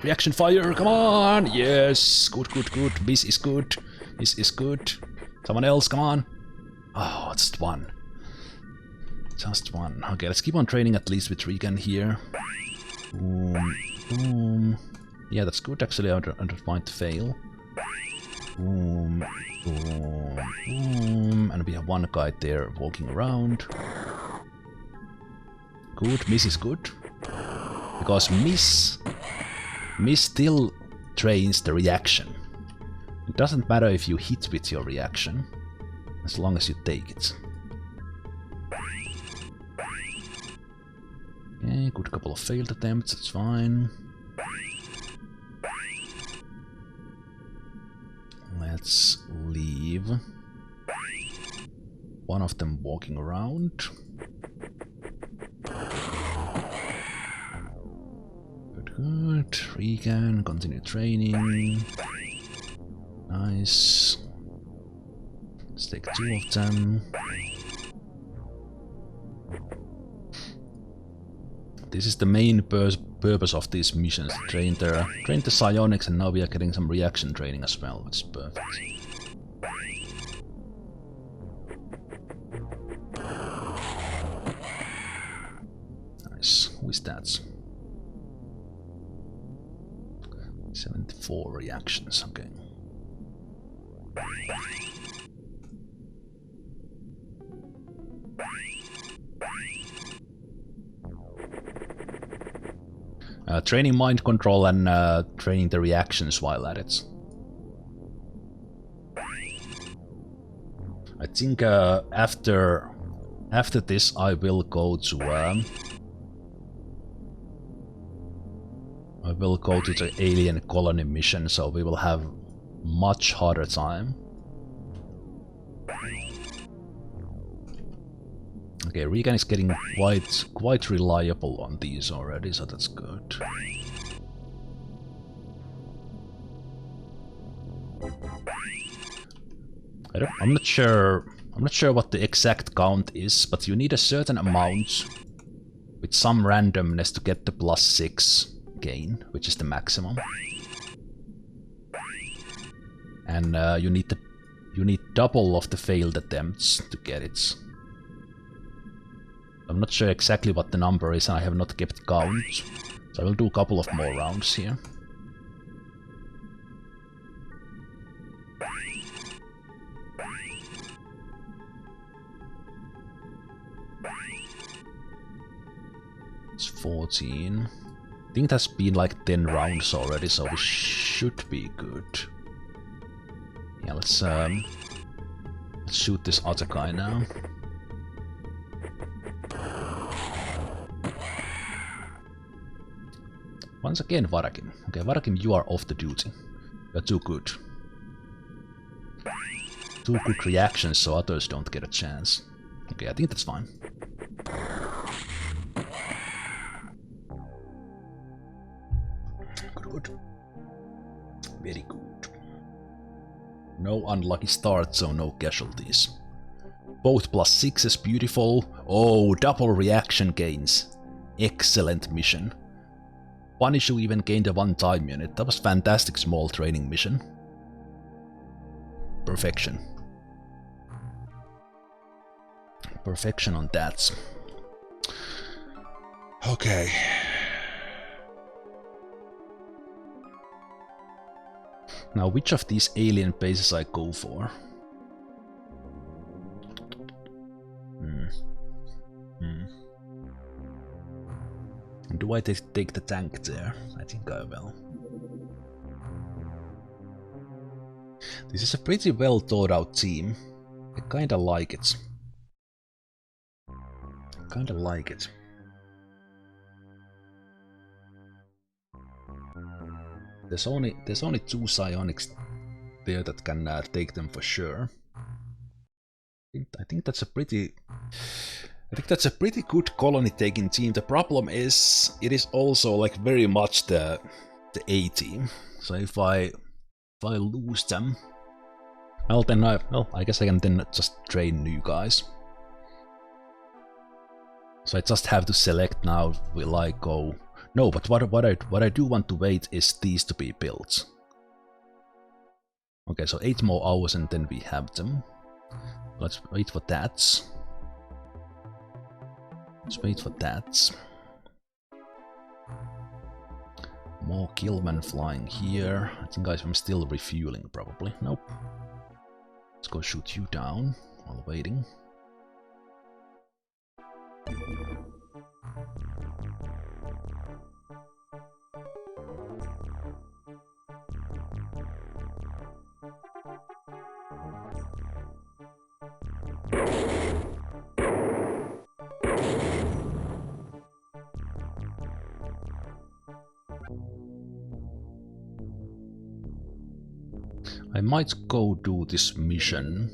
Reaction fire, come on! Yes! Good, good, good. This is good. This is good. Someone else, come on! Oh, just one. Just one. Okay, let's keep on training at least with Regan here. Boom, boom. Yeah, that's good actually. I don't mind to fail. Boom, boom, boom. And we have one guy there walking around. Good, miss is good. Because miss still trains the reaction. It doesn't matter if you hit with your reaction, as long as you take it. Okay, good couple of failed attempts, that's fine. Let's leave one of them walking around. Good, Regan, continue training. Nice. Let's take two of them. this is the main purpose of these missions. Train the psionics, and now we are getting some reaction training as well, which is perfect. Nice. Who is that? 74 reactions, okay. Training mind control and training the reactions while at it. I think after this I will go to the alien colony mission, so we will have much harder time. Okay, Regan is getting quite reliable on these already, so that's good. I'm not sure what the exact count is, but you need a certain amount with some randomness to get the +6 gain, which is the maximum. And you need double of the failed attempts to get it. I'm not sure exactly what the number is, and I have not kept count, so I will do a couple of more rounds here. It's 14. I think that's been like 10 rounds already, so we should be good. Yeah, let's shoot this other guy now. Once again, Varakim. Okay, Varakim, you are off the duty. You're too good. Too good reactions so others don't get a chance. Okay, I think that's fine. Good. Very good. No unlucky start, so no casualties. Both +6 is beautiful. Oh, double reaction gains. Excellent mission. Punishu even gained a one-time unit. That was fantastic small training mission. Perfection. Perfection on that. Okay. Now, which of these alien bases I go for? Do I take the tank there? I think I will. This is a pretty well thought out team. I kinda like it. There's only 2 psionics there that can take them for sure. I think that's a pretty good colony taking team. The problem is it is also like very much the A team. So if I lose them, well then I guess I can then just train new guys. So I just have to select now. Will I go? No, but what I do want to wait is these to be built. Okay, so 8 more hours and then we have them. Let's wait for that. Let's wait for that. More killmen flying here. I think I'm still refueling probably. Nope. Let's go shoot you down while waiting. I might go do this mission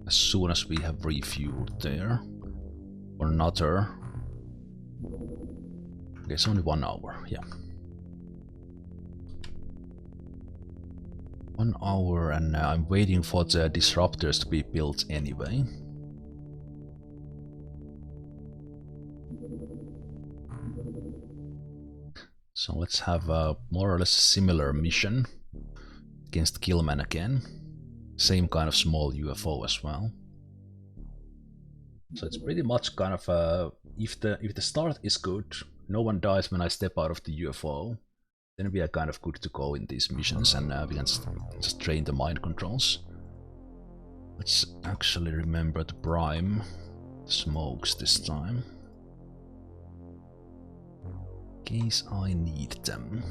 as soon as we have refueled there. Or another. Okay, it's only 1 hour, yeah. 1 hour, and I'm waiting for the disruptors to be built anyway. So let's have a more or less similar mission against Killman again. Same kind of small UFO as well. So it's pretty much kind of if the start is good, no one dies when I step out of the UFO, then we are kind of good to go in these missions, and we can just train the mind controls. Let's actually remember to prime the smokes this time, in case I need them.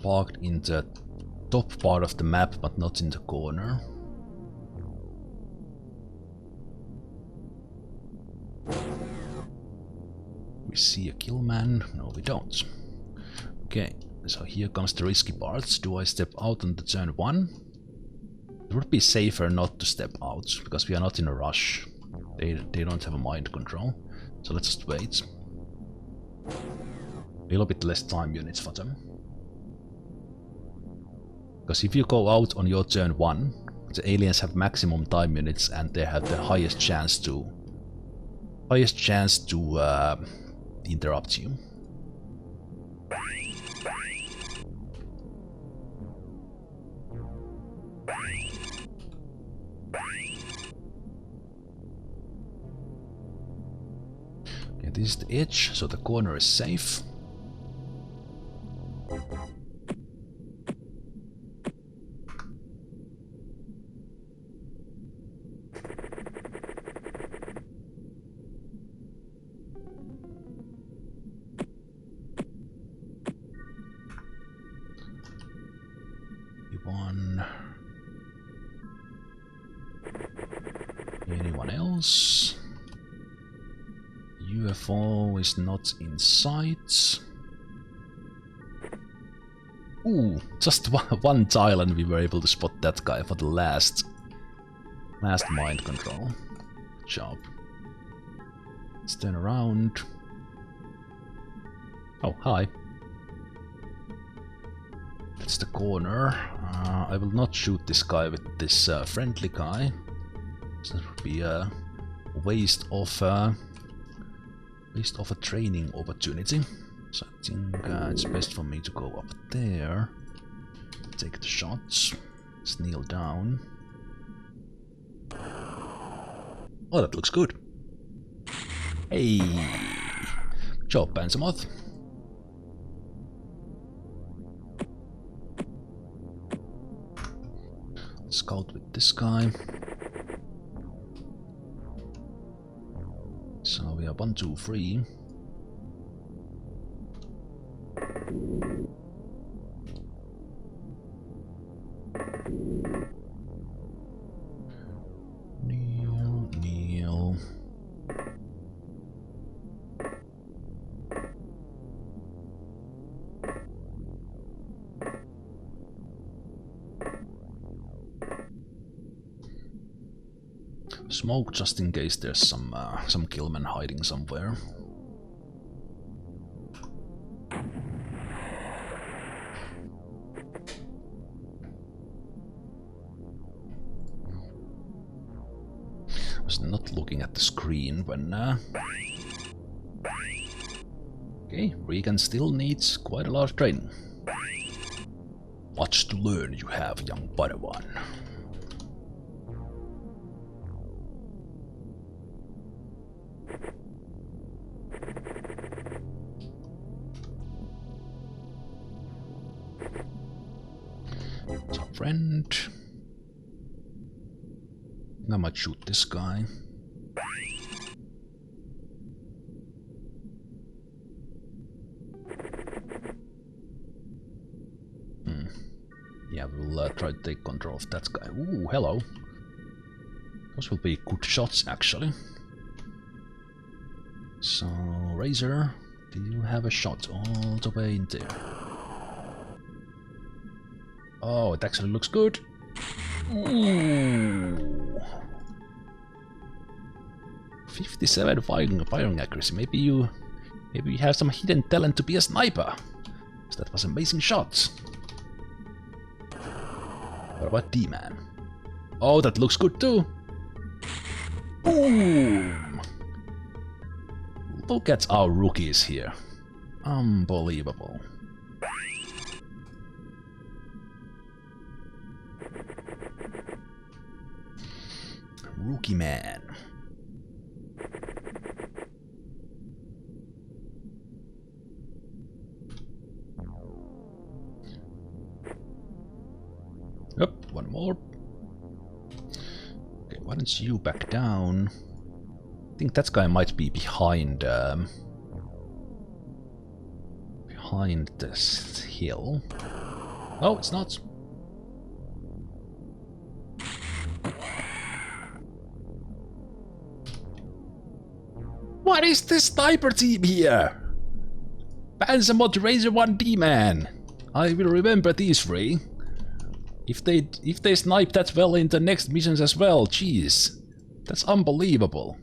Parked in the top part of the map, but not in the corner. We see a killman. No, we don't. Okay, so here comes the risky parts. Do I step out on the turn 1? It would be safer not to step out, because we are not in a rush. They don't have a mind control. So let's just wait. A little bit less time units for them. Because if you go out on your turn 1, the aliens have maximum time units and they have the highest chance to interrupt you. Okay, this is the edge, so the corner is safe. Anyone else? UFO is not in sight. Ooh, just one tile and we were able to spot that guy for the last mind control. Good job. Let's turn around. Oh, hi. That's the corner. I will not shoot this guy with this friendly guy. That would be a waste of a training opportunity. So I think it's best for me to go up there, take the shots, let's kneel down. Oh, that looks good. Hey, good job, Zemalf. Scout with this guy. So we are 1, 2, 3. Kneel. Smoke just in case there's some killmen hiding somewhere. I was not looking at the screen when okay, Regan still needs quite a lot of training. Much to learn you have, young Padawan. Friend. I might shoot this guy. Yeah, we'll try to take control of that guy. Ooh, hello. Those will be good shots, actually. So, Razor, do you have a shot all the way in there? Oh, it actually looks good. Ooh. 57 firing accuracy. Maybe you have some hidden talent to be a sniper. That was amazing shots. What about D-Man? Oh, that looks good too. Boom! Look at our rookies here. Unbelievable. Rookie man. Yep, one more. Okay, why don't you back down? I think that guy might be behind behind this hill. Oh, it's not. What is this sniper team here? Panzermod Razor 1D man. I will remember these three. If they snipe that well in the next missions as well, jeez. That's unbelievable.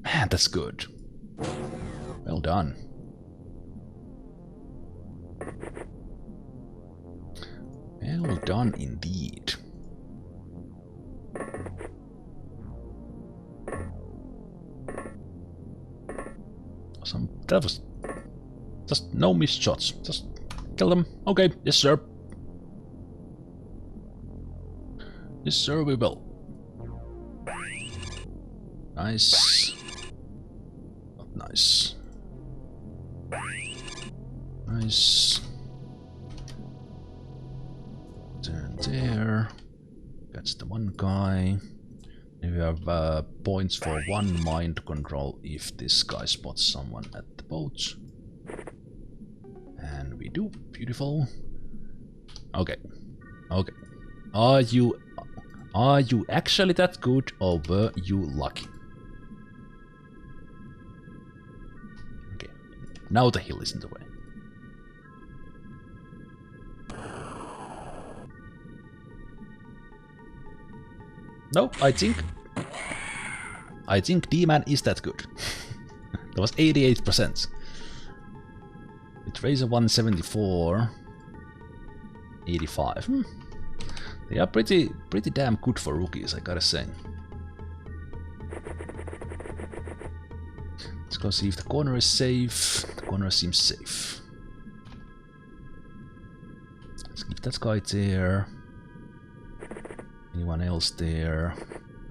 Man, that's good. Well done. Well done indeed. That was just no missed shots. Just kill them. Okay, yes sir. Yes sir, we will. Nice. Not nice. Nice. Turn there. That's the one guy. We have points for one mind control if this guy spots someone at the boat. And we do. Beautiful. Okay. Okay. Are you actually that good, or were you lucky? Okay. Now the hill is in the way. No, I think D-Man is that good. That was 88%. With Razor 174, 85. They are pretty damn good for rookies, I gotta say. Let's go see if the corner is safe. The corner seems safe. Let's keep that guy there. Anyone else there?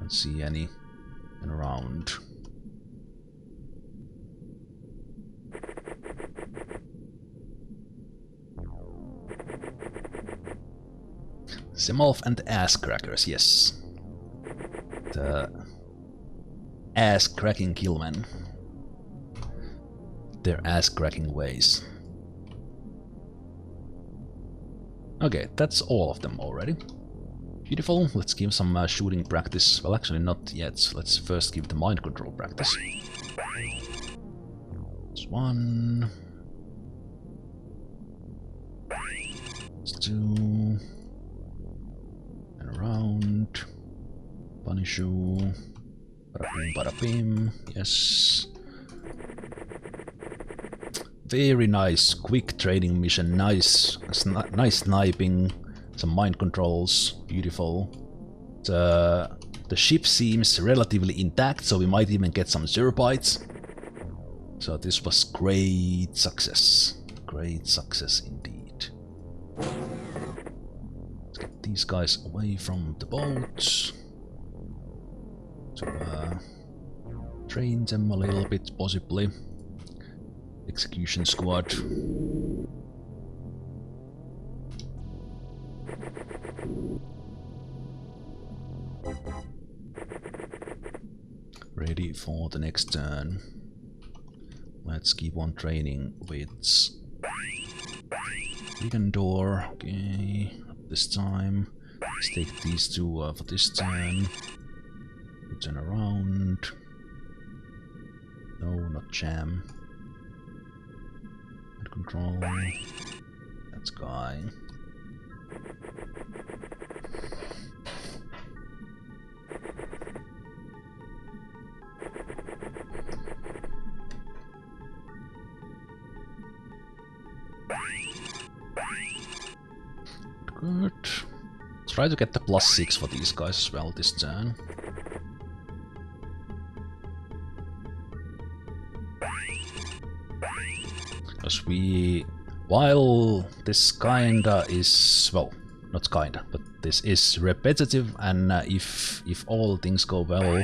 Don't see any around. Zemalf and the ass crackers, yes. The ass cracking killmen. Their ass cracking ways. Okay, that's all of them already. Beautiful, let's give some shooting practice. Well, actually not yet. Let's first give the mind control practice. That's one. That's two. And around. Punish you. Bada-boom, bada-bim. Yes. Very nice. Quick training mission. Nice. Nice sniping. Some mind controls, beautiful. The ship seems relatively intact, so we might even get some zero bites. So this was great success. Great success indeed. Let's get these guys away from the boat. To train them a little bit, possibly. Execution squad. Ready for the next turn. Let's keep on training with Beacon Door. Okay, not this time. Let's take these two for this turn. Turn around. No, not jam. And control. That's guy. Good. try to get the +6 for these guys as well this turn. Because while this kinda is, well, not kinda, but this is repetitive, and if all things go well,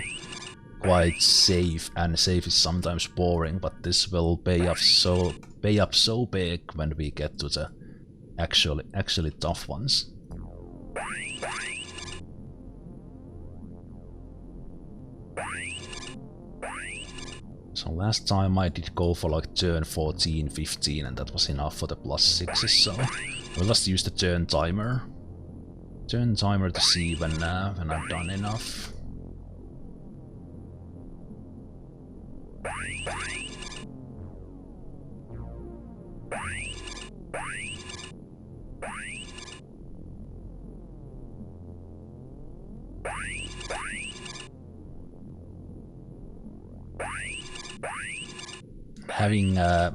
quite safe, and safe is sometimes boring, but this will pay up so big when we get to the actually tough ones. So last time I did go for like turn 14, 15, and that was enough for the +6s, so we'll just use the turn timer. Turn timer to see when I've done enough.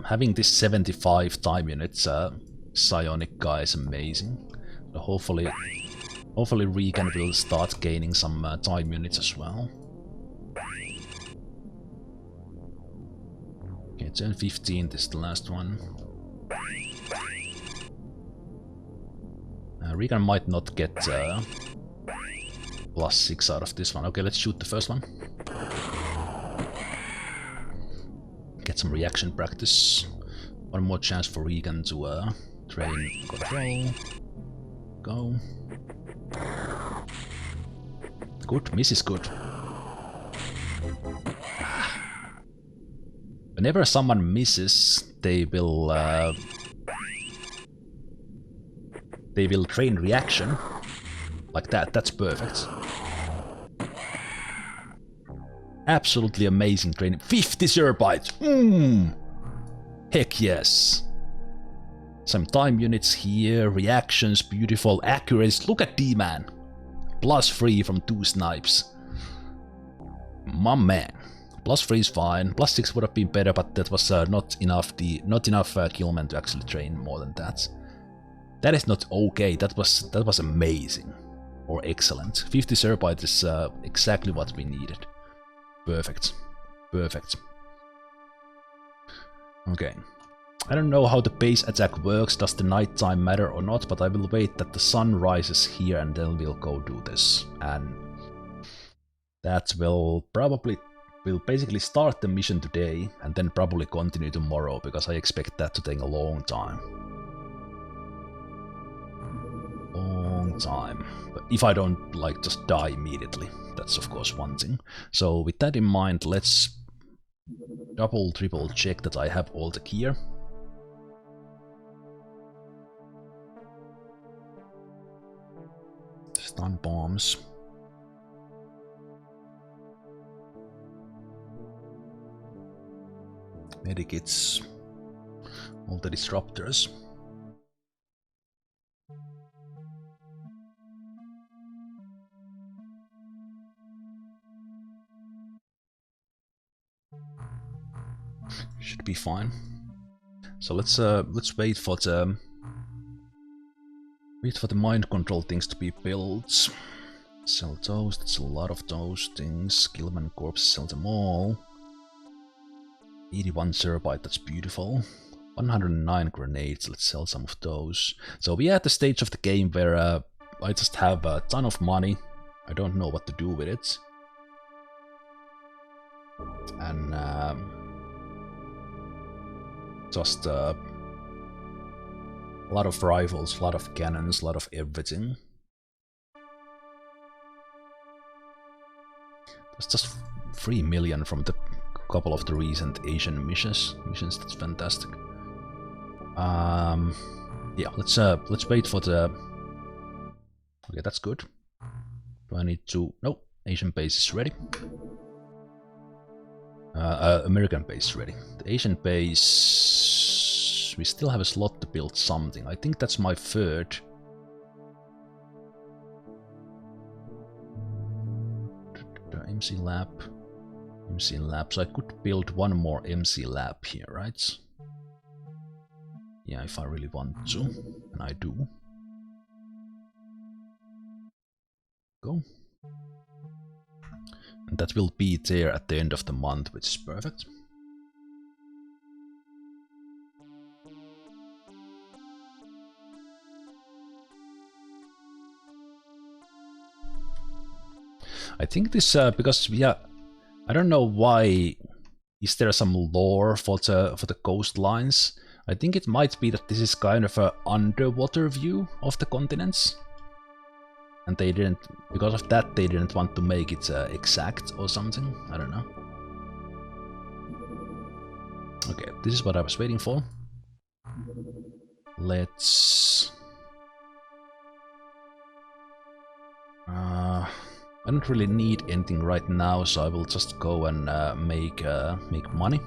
Having this 75 time units psionic guy is amazing. So hopefully Regan will start gaining some time units as well. Okay, turn 15, this is the last one. Regan might not get +6 out of this one. Okay, let's shoot the first one. Get some reaction practice. One more chance for Regan to train control. Go. Good, miss is good. Whenever someone misses, they will train reaction. Like that, that's perfect. Absolutely amazing training. 50 Zerbites! Heck yes! Some time units here, reactions, beautiful, accuracy. Look at D-Man! +3 from 2 snipes. My man. +3 is fine. +6 would have been better, but that was not enough killmen to actually train more than that. That is not okay. That was amazing. Or excellent. 50 Zerbites is exactly what we needed. Perfect. Perfect. Okay. I don't know how the base attack works, does the nighttime matter or not, but I will wait that the sun rises here and then we'll go do this. And that will basically start the mission today and then probably continue tomorrow, because I expect that to take a long time. Long time. But if I don't like just die immediately, that's of course one thing. So with that in mind, let's double, triple check that I have all the gear. Stun bombs. Medikits. All the disruptors. Should be fine. So let's wait for the mind control things to be built. Sell those. That's a lot of those things. Gilman Corpse, sell them all. 81 Zerbite, that's beautiful. 109 grenades, let's sell some of those. So we are at the stage of the game where I just have a ton of money. I don't know what to do with it. And just a lot of rifles, a lot of cannons, a lot of everything. That's just 3 million from the couple of the recent Asian missions. That's fantastic. Yeah, let's wait for the. Okay, that's good. Do I need to? No, Asian base is ready. American base is ready. The Asian base, we still have a slot to build something. I think that's my third. The MC lab. MC lab. So I could build one more MC lab here, right? Yeah, if I really want to, and I do. Go. And that will be there at the end of the month, which is perfect. I think this, because yeah, I don't know why. Is there some lore for the coastlines? I think it might be that this is kind of an underwater view of the continents, and they didn't, because of that, they didn't want to make it exact or something. I don't know. Okay, this is what I was waiting for. Let's. I don't really need anything right now, so I will just go and make money.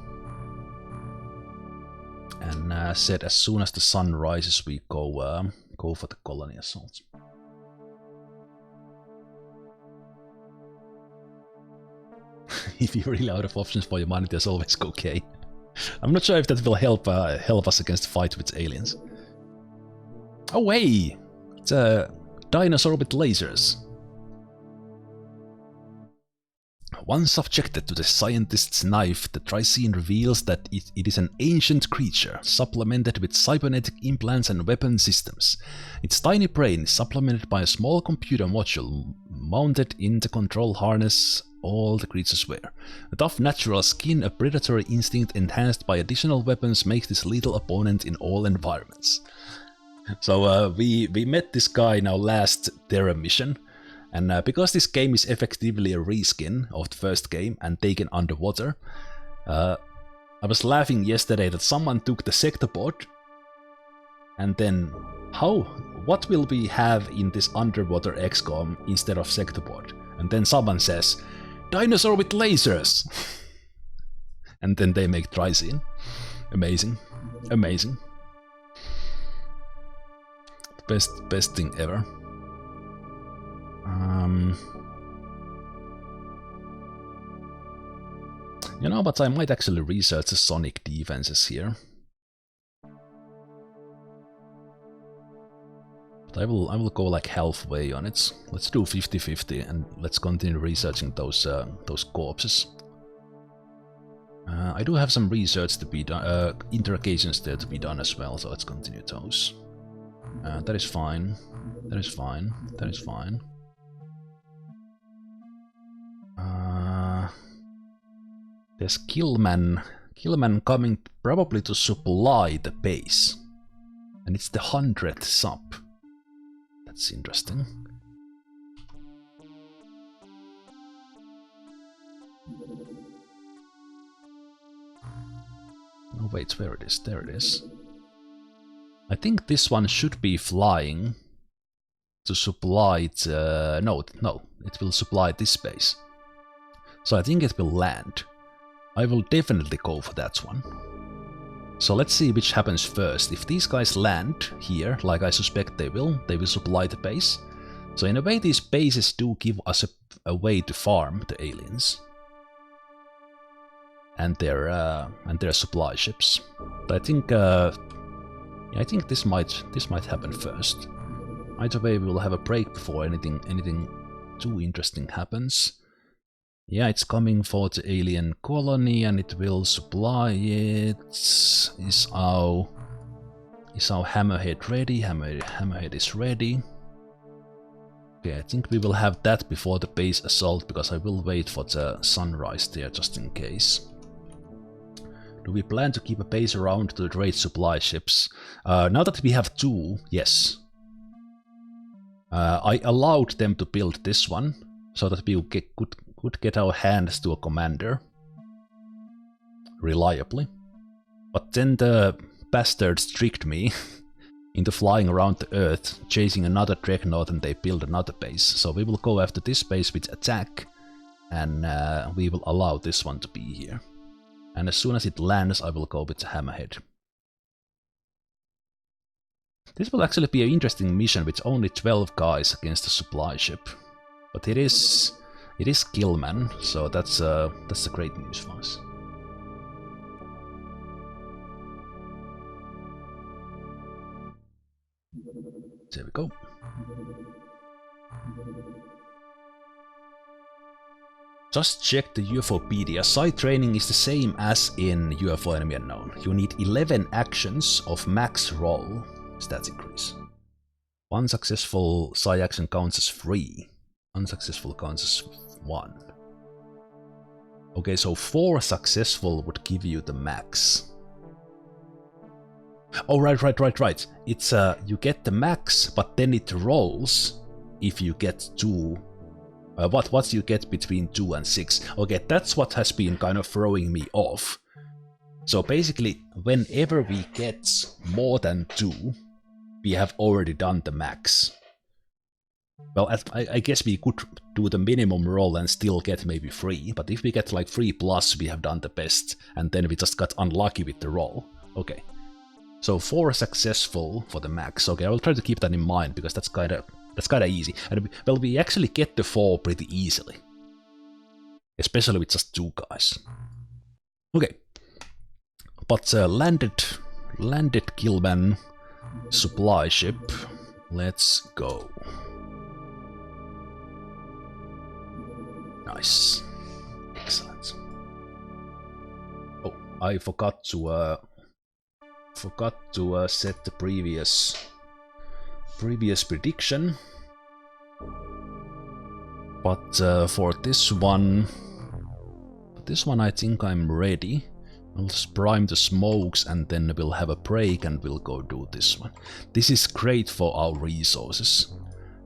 And said as soon as the sun rises, we go for the colony assault. If you're really out of options for your money, there's always cocaine. I'm not sure if that will help us against the fight with aliens. Oh hey! It's a dinosaur with lasers. Once subjected to the scientist's knife, the Tricene reveals that it is an ancient creature, supplemented with cybernetic implants and weapon systems. Its tiny brain is supplemented by a small computer module mounted in the control harness all the creatures wear. A tough natural skin, a predatory instinct enhanced by additional weapons makes this lethal opponent in all environments. So we met this guy now last Terra mission. And because this game is effectively a reskin of the first game and taken underwater, I was laughing yesterday that someone took the sector board and then, what will we have in this underwater XCOM instead of sector board? And then someone says, dinosaur with lasers! And then they make Tricene. Amazing. Amazing. Best thing ever. You know, but I might actually research the sonic defenses here. But I will go like halfway on it. Let's do 50-50 and let's continue researching those corpses. I do have some research to be done, interrogations there to be done as well, so let's continue those. That is fine. That is fine. That is fine. There's Killman coming probably to supply the base. And it's the 100th sub. That's interesting. No, wait, where it is? There it is. I think this one should be flying to supply it. No, it will supply this base. So I think it will land. I will definitely go for that one. So let's see which happens first. If these guys land here, like I suspect they will supply the base. So in a way these bases do give us a way to farm the aliens. And their supply ships. But I think this might happen first. Either way we will have a break before anything too interesting happens. Yeah, it's coming for the alien colony and it will supply it. Is our hammerhead ready? Hammerhead is ready. Okay, I think we will have that before the base assault because I will wait for the sunrise there just in case. Do we plan to keep a base around to trade supply ships? Now that we have two, yes. I allowed them to build this one so that we could get our hands to a commander reliably. But then the bastards tricked me into flying around the Earth, chasing another dreadnought, and they build another base. So we will go after this base with attack, and we will allow this one to be here. And as soon as it lands, I will go with the hammerhead. This will actually be an interesting mission with only 12 guys against a supply ship. But it is Killman, so that's the great news for us. There we go. Just check the UFOpedia. Site training is the same as in UFO Enemy Unknown. You need 11 actions of max roll stats increase. One successful side action counts as 3. Unsuccessful counts as 1. Okay, so 4 successful would give you the max. Oh, right. It's you get the max, but then it rolls if you get 2. What you get between 2 and 6. Okay, that's what has been kind of throwing me off. So basically, whenever we get more than 2, we have already done the max. Well, I guess we could do the minimum roll and still get maybe 3, but if we get like 3 plus, we have done the best, and then we just got unlucky with the roll. Okay. So 4 successful for the max. Okay, I will try to keep that in mind, because that's kinda easy. And well, we actually get the 4 pretty easily. Especially with just 2 guys. Okay. But landed Killman supply ship. Let's go. Nice. Excellent. Oh, I forgot to set the previous prediction. But for this one I think I'm ready. I'll just prime the smokes and then we'll have a break and we'll go do this one. This is great for our resources.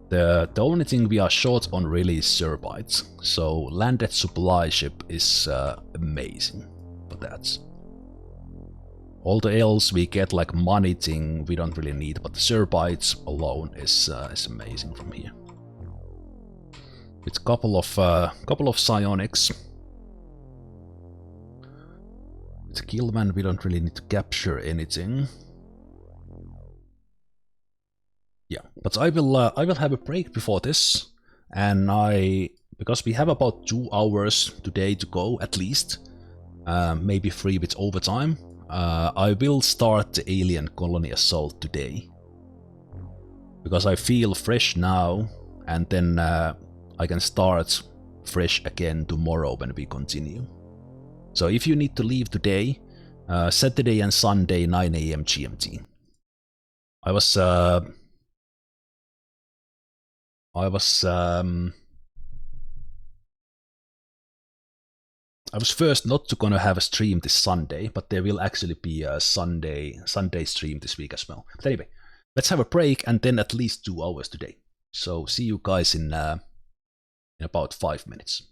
The only thing we are short on really is Serbites, so landed supply ship is amazing for that. All the else we get like money thing we don't really need, but the Serbites alone is amazing from here. With couple of psionics. With Killman we don't really need to capture anything. Yeah, but I will have a break before this, and because we have about 2 hours today to go at least, maybe 3 with overtime. I will start the alien colony assault today, because I feel fresh now, and then I can start fresh again tomorrow when we continue. So if you need to leave today, Saturday and Sunday 9 AM GMT. I was first not gonna have a stream this Sunday, but there will actually be a Sunday stream this week as well. But anyway, let's have a break and then at least 2 hours today. So see you guys in about 5 minutes.